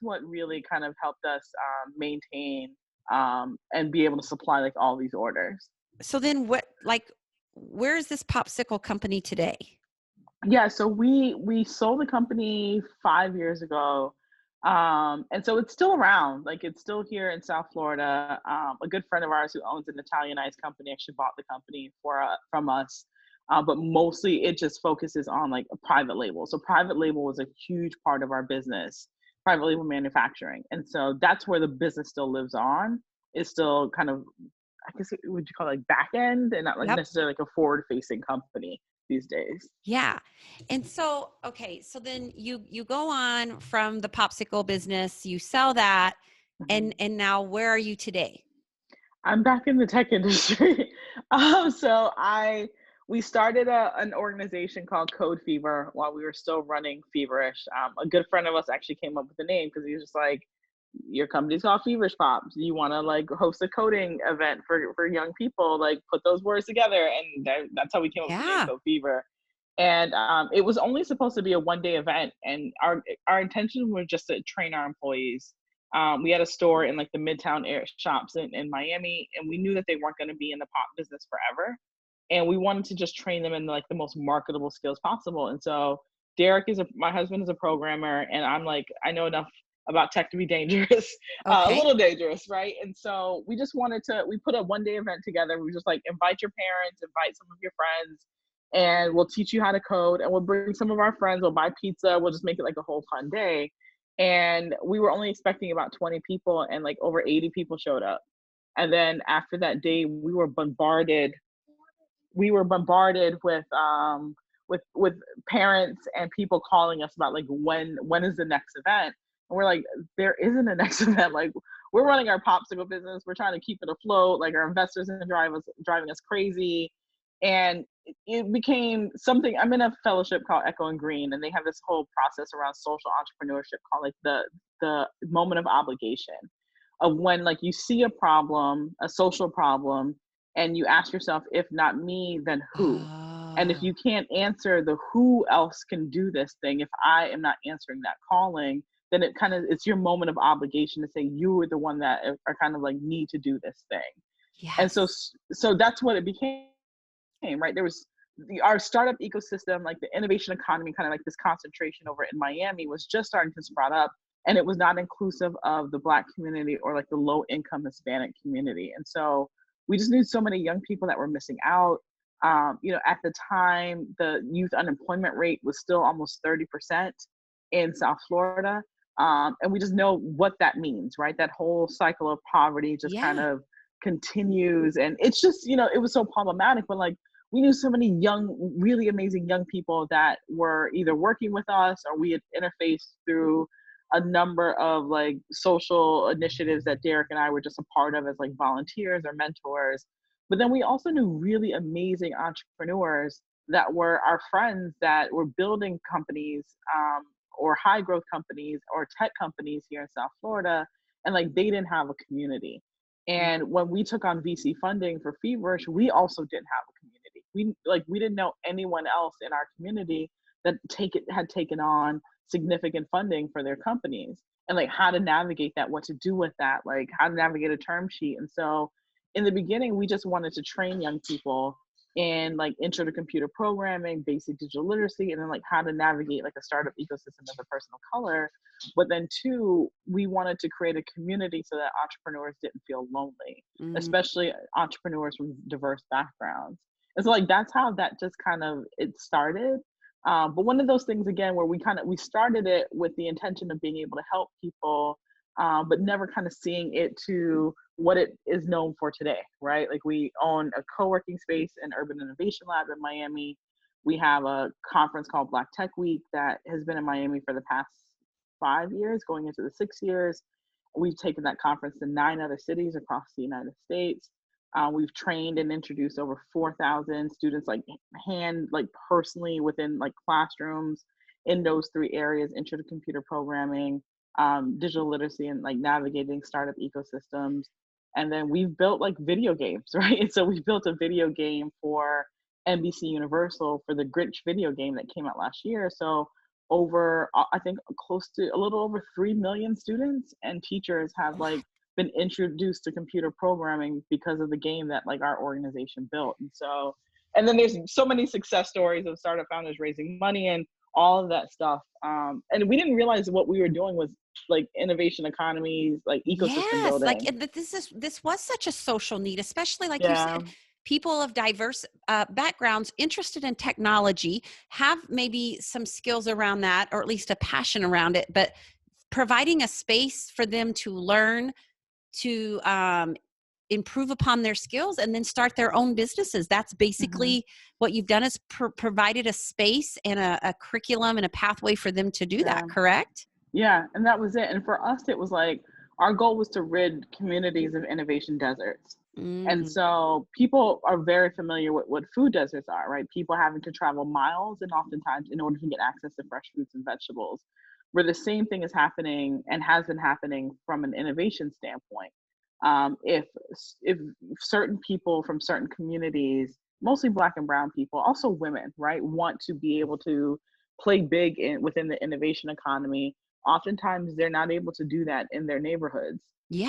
Speaker 2: what really kind of helped us maintain and be able to supply like all these orders.
Speaker 1: so then what, like, where is this popsicle company today?
Speaker 2: Yeah, so we sold the company 5 years ago. And so it's still around, like it's still here in South Florida. A good friend of ours who owns an Italianized company actually bought the company from us. But mostly it just focuses on like a private label. So private label was a huge part of our business, private label manufacturing. And so that's where the business still lives on. It's still kind of, I guess, would you call it like back end and not like
Speaker 1: Yep.
Speaker 2: necessarily like a forward facing company these days.
Speaker 1: Yeah. And so, okay, so then you go on from the popsicle business, you sell that,
Speaker 2: Mhm.
Speaker 1: and now where are you today?
Speaker 2: I'm back in the tech industry. So we started an organization called Code Fever while we were still running Feverish. A good friend of us actually came up with the name because he was just like, "Your company's called Feverish Pops. You want to like host a coding event for young people? Like put those words together." And that's how we came up with the name
Speaker 1: Yeah.
Speaker 2: Code Fever. And it was only supposed to be a 1 day event, and our intention was just to train our employees. We had a store in like the Midtown air shops in Miami, and we knew that they weren't going to be in the pop business forever. And we wanted to just train them in like the most marketable skills possible. And so Derek my husband is a programmer, and I'm like, I know enough about tech to be dangerous, a
Speaker 1: Okay.
Speaker 2: little dangerous, right? And so we put a 1 day event together. We just like invite your parents, invite some of your friends, and we'll teach you how to code, and we'll bring some of our friends, we'll buy pizza, we'll just make it like a whole fun day. And we were only expecting about 20 people, and like over 80 people showed up. And then after that day we were bombarded with parents and people calling us about like when is the next event. And we're like, there isn't a next event. Like we're running our popsicle business, we're trying to keep it afloat, like our investors are driving us crazy. And it became something. I'm in a fellowship called Echo and Green, and they have this whole process around social entrepreneurship called like the moment of obligation, of when like you see a problem, a social problem, and you ask yourself, if not me, then who? And if
Speaker 1: Oh,
Speaker 2: you can't answer the who else can do this thing, if I am not answering that calling, then it's your moment of obligation to say you are the one that are kind of like need to do this thing. And so
Speaker 1: yes.
Speaker 2: so that's what it became, right? There was our startup ecosystem, like the innovation economy, kind of like this concentration over in Miami was just starting to sprout up, and it was not inclusive of the Black community or like the low income Hispanic community. And so we just knew so many young people that were missing out. At the time, the youth unemployment rate was still almost 30% in South Florida. And we just know what that means, right? That whole cycle of poverty just kind
Speaker 1: Yeah.
Speaker 2: of continues. And it's just, it was so problematic. But like, we knew so many young, really amazing young people that were either working with us or we had interfaced through a number of like social initiatives that Derek and I were just a part of as like volunteers or mentors. But then we also knew really amazing entrepreneurs that were our friends that were building companies, or high growth companies or tech companies here in South Florida. And like they didn't have a community.
Speaker 1: Mm.
Speaker 2: And when we took on VC funding for Feverish, we also didn't have a community. We didn't know anyone else in our community that had taken on significant funding for their companies, and like how to navigate that, what to do with that, like how to navigate a term sheet. And so in the beginning, we just wanted to train young people in like intro to computer programming, basic digital literacy, and then like how to navigate like a startup ecosystem as a person of color. But then two, we wanted to create a community so that entrepreneurs didn't feel lonely,
Speaker 1: Mhm.
Speaker 2: especially entrepreneurs from diverse backgrounds. And so like that's how that just kind of it started. But one of those things again where we started it with the intention of being able to help people, but never kind of seeing it to what it is known for today, right? Like we own a co-working space and urban innovation lab in Miami. We have a conference called Black Tech Week that has been in Miami for the past 5 years, going into the 6 years. We've taken that conference to 9 other cities across the United States. We've trained and introduced over 4,000 students, like like personally within like classrooms in those three areas: intro to computer programming, digital literacy, and like navigating startup ecosystems. And then we've built like video games, right? And so we built a video game for NBC Universal for the Grinch video game that came out last year. So over, I think close to a little over 3 million students and teachers have like been introduced to computer programming because of the game that like our organization built. And so, and then there's so many success stories of startup founders raising money and all of that stuff. And we didn't realize what we were doing was like innovation economies, like ecosystem
Speaker 1: Yes, like
Speaker 2: building.
Speaker 1: this was such a social need, especially like you
Speaker 2: Yeah.
Speaker 1: said, people of diverse backgrounds interested in technology have maybe some skills around that, or at least a passion around it, but providing a space for them to learn, to improve upon their skills, and then start their own businesses. That's
Speaker 2: Mhm.
Speaker 1: basically what you've done, is provided a space and a curriculum and a pathway for them to do that,
Speaker 2: Yeah.
Speaker 1: correct?
Speaker 2: Yeah, and that was it. And for us, it was like our goal was to rid communities of innovation deserts. And
Speaker 1: Mm,
Speaker 2: so people are very familiar with what food deserts are, right? People having to travel miles and oftentimes in order to get access to fresh fruits and vegetables, where the same thing is happening and has been happening from an innovation standpoint. If certain people from certain communities, mostly Black and Brown people, also women, right, want to be able to play big within the innovation economy, oftentimes they're not able to do that in their neighborhoods,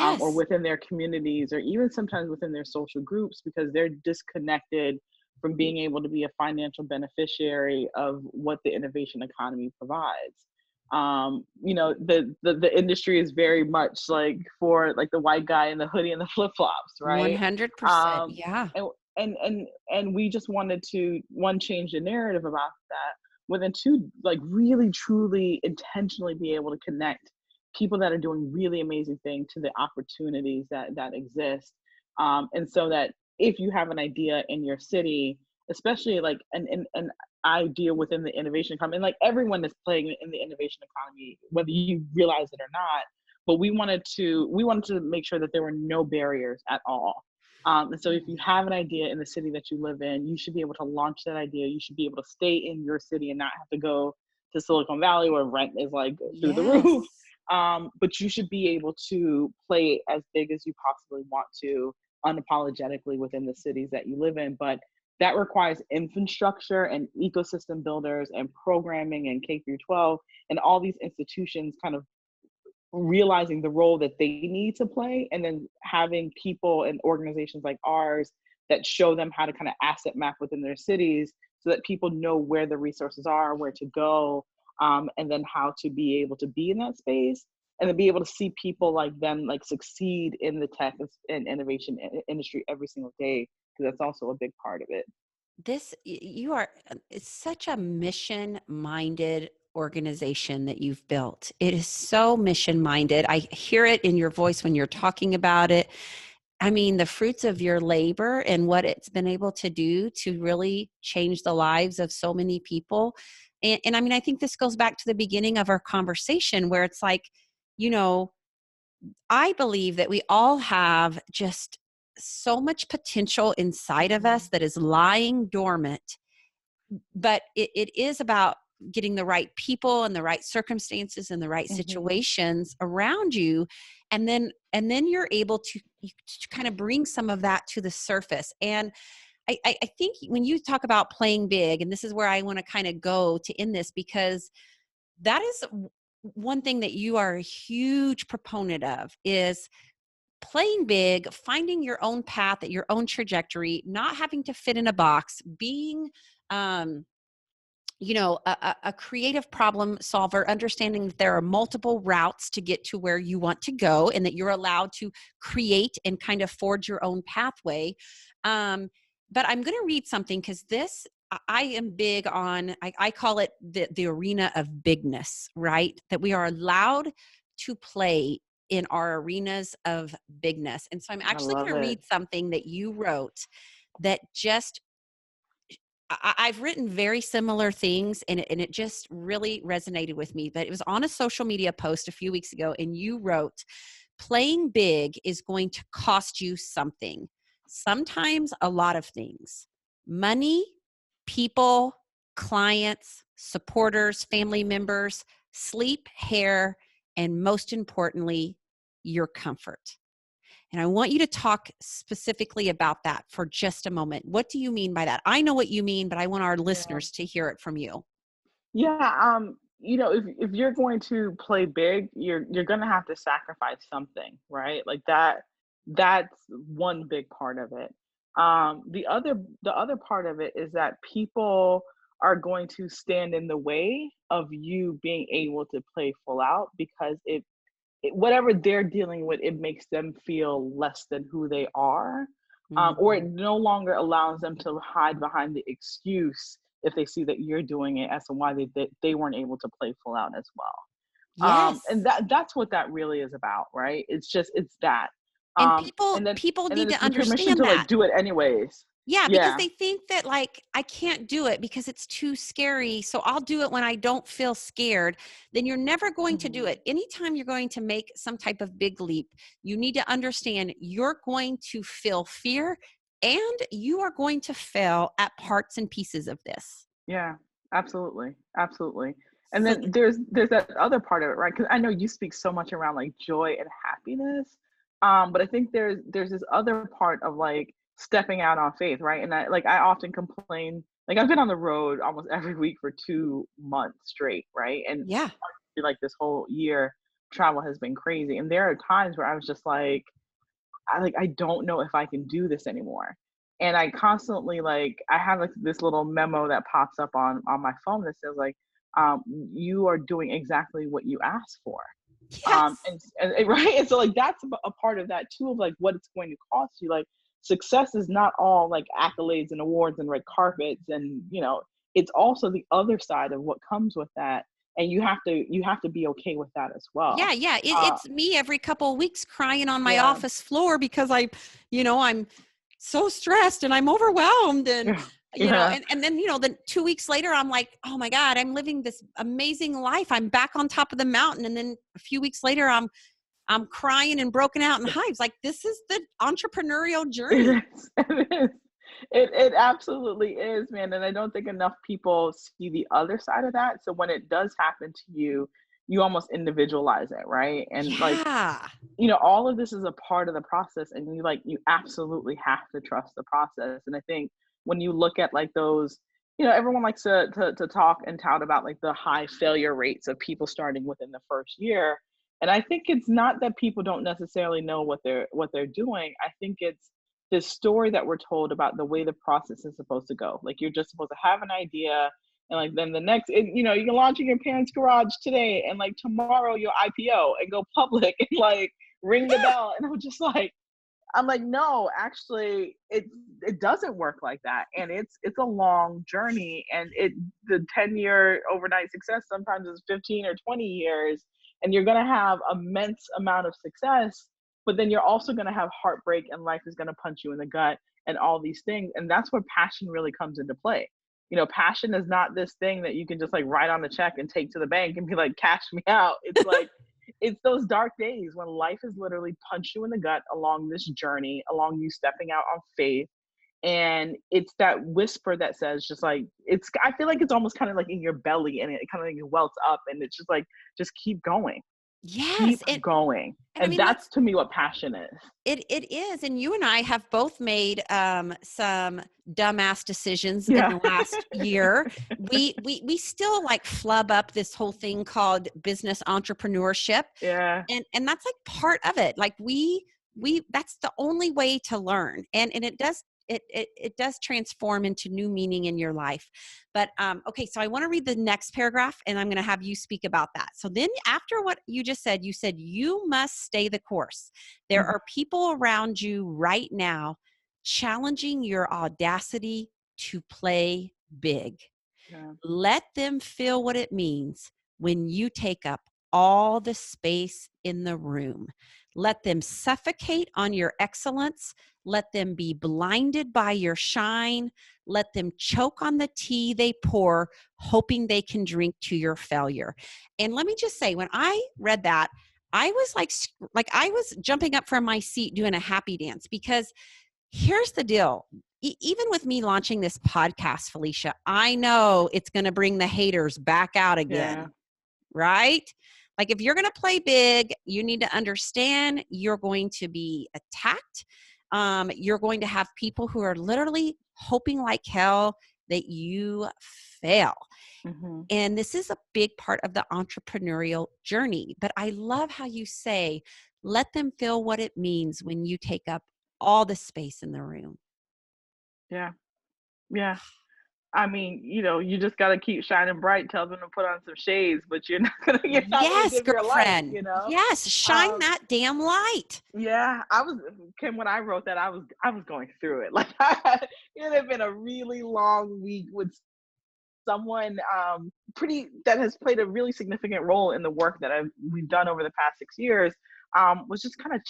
Speaker 2: or
Speaker 1: yes.
Speaker 2: within their communities, or even sometimes within their social groups, because they're disconnected from being able to be a financial beneficiary of what the innovation economy provides. The industry is very much like for like the white guy in the hoodie and the flip flops, right?
Speaker 1: 100%.
Speaker 2: Um,
Speaker 1: Yeah.
Speaker 2: and and we just wanted to, one, change the narrative about that, but then two, like really truly intentionally be able to connect people that are doing really amazing things to the opportunities that exist. And so that if you have an idea in your city, especially like an idea within the innovation economy, and like everyone is playing in the innovation economy, whether you realize it or not, but we wanted to make sure that there were no barriers at all. And so if you have an idea in the city that you live in, you should be able to launch that idea. You should be able to stay in your city and not have to go to Silicon Valley where rent is like through the roof.
Speaker 1: Yes.
Speaker 2: But you should be able to play as big as you possibly want to, unapologetically within the cities that you live in. But that requires infrastructure and ecosystem builders and programming and K through 12 and all these institutions kind of realizing the role that they need to play, and then having people and organizations like ours that show them how to kind of asset map within their cities so that people know where the resources are, where to go, and then how to be able to be in that space, and then be able to see people like them like succeed in the tech and innovation industry every single day, because that's also a big part of it.
Speaker 1: You are, it's such a mission minded organization that you've built. It is so mission minded. I hear it in your voice when you're talking about it. I mean, the fruits of your labor and what it's been able to do to really change the lives of so many people. And I mean, I think this goes back to the beginning of our conversation where it's like, you know, I believe that we all have just so much potential inside of us
Speaker 2: Mhm.
Speaker 1: that is lying dormant, but it is about getting the right people and the right circumstances and the right
Speaker 2: Mhm.
Speaker 1: situations around you, and then you're able to kind of bring some of that to the surface. And I think when you talk about playing big, and this is where I want to kind of go to end this, because that is one thing that you are a huge proponent of, is playing big, finding your own path at your own trajectory, not having to fit in a box, being um, a creative problem solver, understanding that there are multiple routes to get to where you want to go, and that you're allowed to create and kind of forge your own pathway. um, but I'm going to read something, because this I am big on. I call it the arena of bigness, right? That we are allowed to play in our arenas of bigness. And so I'm
Speaker 2: I
Speaker 1: actually going
Speaker 2: love
Speaker 1: to
Speaker 2: it.
Speaker 1: read something that you wrote that just I've written very similar things, and it just really resonated with me. But it was on a social media post a few weeks ago, and you wrote, "Playing big is going to cost you something. Sometimes a lot of things: money, people, clients, supporters, family members, sleep, hair, and most importantly, your comfort. And I want you to talk specifically about that for just a moment. What do you mean by that? I know what you mean, but I want our
Speaker 2: Yeah.
Speaker 1: listeners to hear it from you.
Speaker 2: Yeah, if you're going to play big, you're gonna have to sacrifice something, right? Like that's one big part of it. The other part of it is that people are going to stand in the way of you being able to play full out because whatever they're dealing with, it makes them feel less than who they are, or it
Speaker 1: Mhm.
Speaker 2: no longer allows them to hide behind the excuse if they see that you're doing it as to why they weren't able to play full out as well. And
Speaker 1: Yes.
Speaker 2: that's what that really is about, right? It's that,
Speaker 1: And
Speaker 2: and then
Speaker 1: people need
Speaker 2: it's
Speaker 1: to
Speaker 2: the permission
Speaker 1: understand
Speaker 2: to like
Speaker 1: that.
Speaker 2: do it anyways.
Speaker 1: Yeah, because
Speaker 2: Yeah.
Speaker 1: they think that like I can't do it because it's too scary. So I'll do it when I don't feel scared. Then you're never going to do
Speaker 2: Mhm.
Speaker 1: it. Anytime you're going to make some type of big leap, you need to understand you're going to feel fear and you are going to fail at parts and pieces of this.
Speaker 2: Yeah, absolutely, absolutely. And
Speaker 1: So
Speaker 2: then there's that other part of it, right? Because I know you speak so much around like joy and happiness, but I think there's this other part of like stepping out on faith, right? And I often complain, like I've been on the road almost every week for 2 months straight, right? And
Speaker 1: yeah.
Speaker 2: like this whole year, travel has been crazy, and there are times where I was just like, I don't know if I can do this anymore. And I constantly like I have like this little memo that pops up on my phone that says like, you are doing exactly what you asked for.
Speaker 1: Yes.
Speaker 2: Right. And so like that's a part of that too of like what it's going to cost you. Like success is not all like accolades and awards and red carpets, and it's also the other side of what comes with that. And you have to be okay with that as
Speaker 1: Yeah,
Speaker 2: well.
Speaker 1: yeah.
Speaker 2: Uh,
Speaker 1: It's me every couple of weeks crying on my
Speaker 2: yeah.
Speaker 1: office floor because I'm so stressed and I'm overwhelmed and
Speaker 2: Yeah. Yeah.
Speaker 1: and then then 2 weeks later I'm like, oh my God, I'm living this amazing life. I'm back on top of the mountain. And then a few weeks later I'm crying and broken out in hives. Like this is the entrepreneurial
Speaker 2: It
Speaker 1: journey.
Speaker 2: is. It is. It absolutely is, man. And I don't think enough people see the other side of that. So when it does happen to you, you almost individualize it, right? And like,
Speaker 1: Yeah.
Speaker 2: all of this is a part of the process, and you absolutely have to trust the process. And I think when you look at like those, everyone likes to talk and tout about like the high failure rates of people starting within the first year. And I think it's not that people don't necessarily know what they're doing. I think it's this story that we're told about the way the process is supposed to go. Like you're just supposed to have an idea, and like then the next, you can launch in your parents' garage today, and like tomorrow you'll IPO and go public and like ring the
Speaker 1: Yeah.
Speaker 2: bell. And I'm like, no, actually, it doesn't work like that, and it's a long journey, and the 10-year overnight success sometimes is 15 or 20 years, and you're gonna have immense amount of success, but then you're also gonna have heartbreak, and life is gonna punch you in the gut, and all these things, and that's where passion really comes into play. Passion is not this thing that you can just like write on a check and take to the bank and be like, cash me out. It's like it's those dark days when life has literally punched you in the gut along this journey, along you stepping out on faith. And it's that whisper that says, just like, I feel like it's almost kind of like in your belly, and it kind of like welts up, and it's just like, just keep going, keep
Speaker 1: Yes. And
Speaker 2: going.
Speaker 1: I
Speaker 2: And
Speaker 1: mean,
Speaker 2: that's to me what passion is.
Speaker 1: it is, and you and I have both made some dumbass decisions in
Speaker 2: Yeah.
Speaker 1: the last year. We still like flub up this whole thing called business entrepreneurship,
Speaker 2: Yeah.
Speaker 1: and that's like part of it. Like we that's the only way to learn, and it does transform into new meaning in your life. But okay, so I want to read the next paragraph, and I'm going to have you speak about that. So then after what you just said, you said you must stay the course. There
Speaker 2: Mhm.
Speaker 1: are people around you right now challenging your audacity to play big.
Speaker 2: Yeah.
Speaker 1: Let them feel what it means when you take up all the space in the room. Let them suffocate on your excellence. Let them be blinded by your shine. Let them choke on the tea they pour, hoping they can drink to your failure. And let me just say, when I read that, I was like I was jumping up from my seat doing a happy dance because here's the deal. Even with me launching this podcast, Felecia, I know it's going to bring the haters back out
Speaker 2: Yeah.
Speaker 1: again, right? Like if you're going to play big, you need to understand you're going to be attacked. You're going to have people who are literally hoping like hell that you fail.
Speaker 2: Mm-hmm.
Speaker 1: And this is a big part of the entrepreneurial journey. But I love how you say, let them feel what it means when you take up all the space in the room.
Speaker 2: Yeah. Yeah. I mean, you just got to keep shining bright. Tell them to put on some shades, but you're not going to
Speaker 1: Yes,
Speaker 2: dim your light,
Speaker 1: girlfriend. Yes, shine
Speaker 2: Um,
Speaker 1: that damn light.
Speaker 2: yeah, Kim, when I wrote that, I was going through it. Like, it had been a really long week with someone that has played a really significant role in the work that we've done over the past 6 years. Was just kind of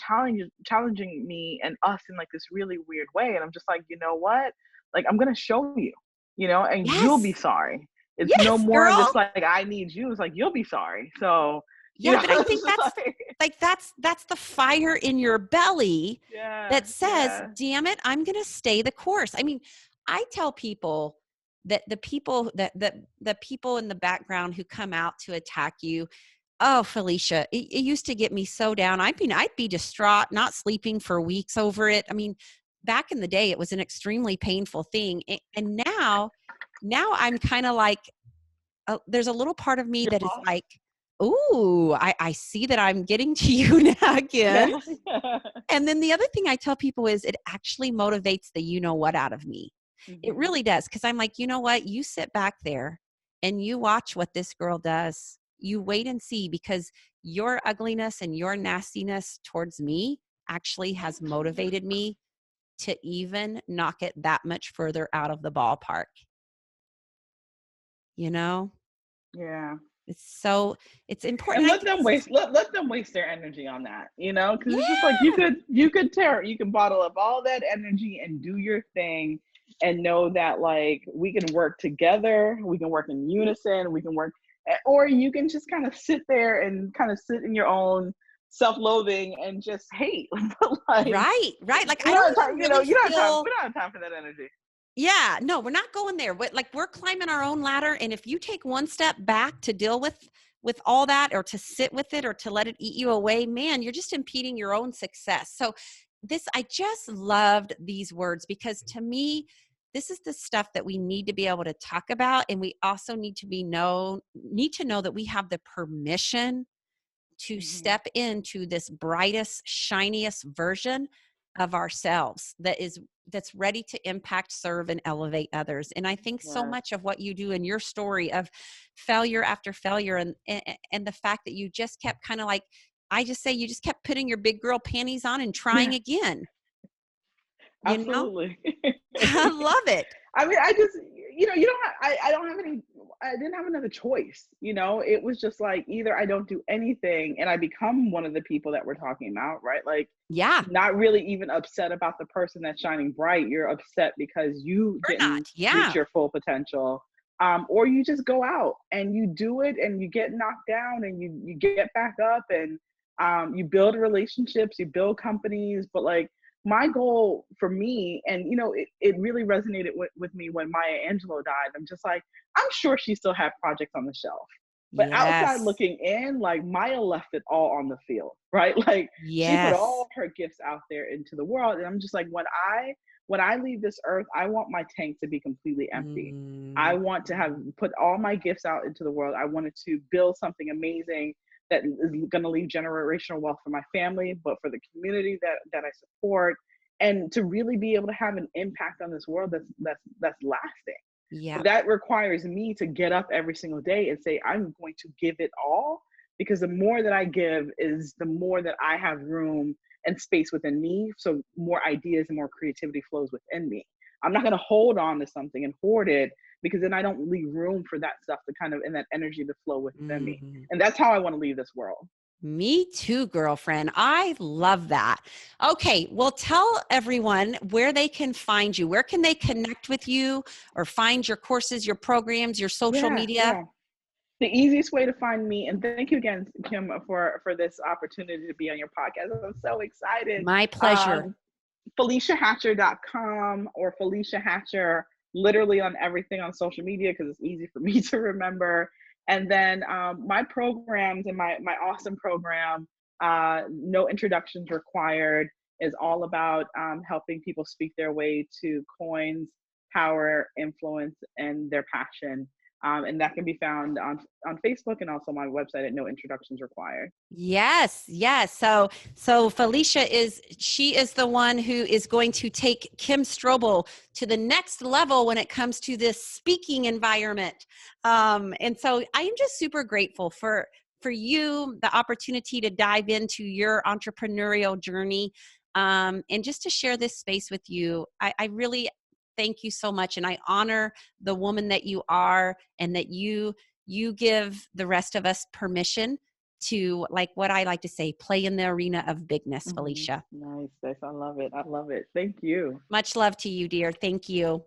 Speaker 2: challenging me and us in like this really weird way. And I'm just like, you know what? Like, I'm gonna show you, and you'll be
Speaker 1: Yes.
Speaker 2: sorry. It's no
Speaker 1: Yes,
Speaker 2: more of
Speaker 1: girl.
Speaker 2: this like I need you. It's like you'll be sorry. So,
Speaker 1: Yeah, but I
Speaker 2: it's
Speaker 1: think
Speaker 2: just like
Speaker 1: that's the fire in your belly
Speaker 2: yeah,
Speaker 1: that says,
Speaker 2: yeah.
Speaker 1: "Damn it, I'm going to stay the course." I mean, I tell people that the people in the background who come out to attack you, oh, Felecia, it used to get me so down. I'd be distraught, not sleeping for weeks over it. I mean, back in the day, it was an extremely painful thing, and now I'm kind of like, there's a little part of me
Speaker 2: You're
Speaker 1: that is
Speaker 2: lost.
Speaker 1: like, ooh, I see that I'm getting to you now again.
Speaker 2: Yeah, yeah.
Speaker 1: And then the other thing I tell people is it actually motivates the you know what out of me. It
Speaker 2: Hmm.
Speaker 1: really does. Cause I'm like, you know what? You sit back there and you watch what this girl does. You wait and see, because your ugliness and your nastiness towards me actually has motivated me to even knock it that much further out of the ballpark. You know,
Speaker 2: Yeah.
Speaker 1: it's important.
Speaker 2: And
Speaker 1: I
Speaker 2: let
Speaker 1: think
Speaker 2: them
Speaker 1: this is,
Speaker 2: let them waste their energy on that, because it's just like
Speaker 1: yeah.
Speaker 2: you can bottle up all that energy and do your thing, and know that like we can work together, we can work in unison, we can work, or you can just kind of sit there and kind of sit in your own self-loathing and just hate. But like
Speaker 1: Right, right. Like
Speaker 2: we
Speaker 1: I
Speaker 2: don't
Speaker 1: don't
Speaker 2: have time,
Speaker 1: even really
Speaker 2: you don't have time,
Speaker 1: feel,
Speaker 2: we don't have time for that energy.
Speaker 1: yeah, no, we're not going there. But like we're climbing our own ladder. And if you take one step back to deal with all that, or to sit with it, or to let it eat you away, man, you're just impeding your own success. So I just loved these words, because to me, this is the stuff that we need to be able to talk about. And we also need to know that we have the permission to
Speaker 2: Hmm.
Speaker 1: step into this brightest, shiniest version of ourselves that's ready to impact, serve, and elevate others. And I think so
Speaker 2: Yes.
Speaker 1: much of what you do in your story of failure after failure, and the fact that you just kept kind of like, I just say, you just kept putting your big girl panties on and trying
Speaker 2: Yeah,
Speaker 1: again, you know?
Speaker 2: absolutely.
Speaker 1: I love it.
Speaker 2: I mean, I just, you don't I don't have I didn't have another choice. It was just like either I don't do anything and I become one of the people that we're talking about, right? Like,
Speaker 1: Yeah,
Speaker 2: not really even upset about the person that's shining bright. You're upset because you
Speaker 1: or not.
Speaker 2: didn't reach
Speaker 1: Yeah.
Speaker 2: your full potential. Or you just go out and you do it and you get knocked down and you get back up, and you build relationships, you build companies. But like, my goal for me, and it really resonated with me when Maya Angelou died. I'm just like, I'm sure she still had projects on the shelf, but outside
Speaker 1: Yes.
Speaker 2: looking in, like, Maya left it all on the field, right? Like, she put
Speaker 1: Yes.
Speaker 2: all her gifts out there into the world. And I'm just like, when I leave this earth, I want my tank to be completely empty. I
Speaker 1: Mm.
Speaker 2: want to have put all my gifts out into the world. I wanted to build something amazing that is going to leave generational wealth for my family, but for the community that I support, and to really be able to have an impact on this world that's lasting. But
Speaker 1: Yep.
Speaker 2: that requires me to get up every single day and say, I'm going to give it all, because the more that I give is the more that I have room and space within me. So more ideas and more creativity flows within me. I'm not going to hold on to something and hoard it, because then I don't leave room for that stuff to kind of, and that energy to flow within me.
Speaker 1: Mhm.
Speaker 2: And that's how I want to leave this world.
Speaker 1: Me too, girlfriend. I love that. Okay, well, tell everyone where they can find you. Where can they connect with you or find your courses, your programs, your social
Speaker 2: Yeah,
Speaker 1: media?
Speaker 2: yeah. The easiest way to find me, and thank you again, Kim, for this opportunity to be on your podcast. I'm so excited.
Speaker 1: My pleasure.
Speaker 2: Um, FeliciaHatcher.com or Felecia Hatcher, literally on everything on social media because it's easy for me to remember. And then my programs and my awesome program, No Introductions Required, is all about helping people speak their way to coins, power, influence, and their passion. And that can be found on Facebook and also my website at No Introductions Required.
Speaker 1: Yes, yes. So Felecia she is the one who is going to take Kim Strobel to the next level when it comes to this speaking environment. And so I am just super grateful for you, the opportunity to dive into your entrepreneurial journey, and just to share this space with you. I really thank you so much, and I honor the woman that you are, and that you give the rest of us permission to, like what I like to say, play in the arena of bigness,
Speaker 2: Mhm.
Speaker 1: Felecia.
Speaker 2: Nice, nice. I love it. I love it. Thank you.
Speaker 1: Much love to you, dear. Thank you.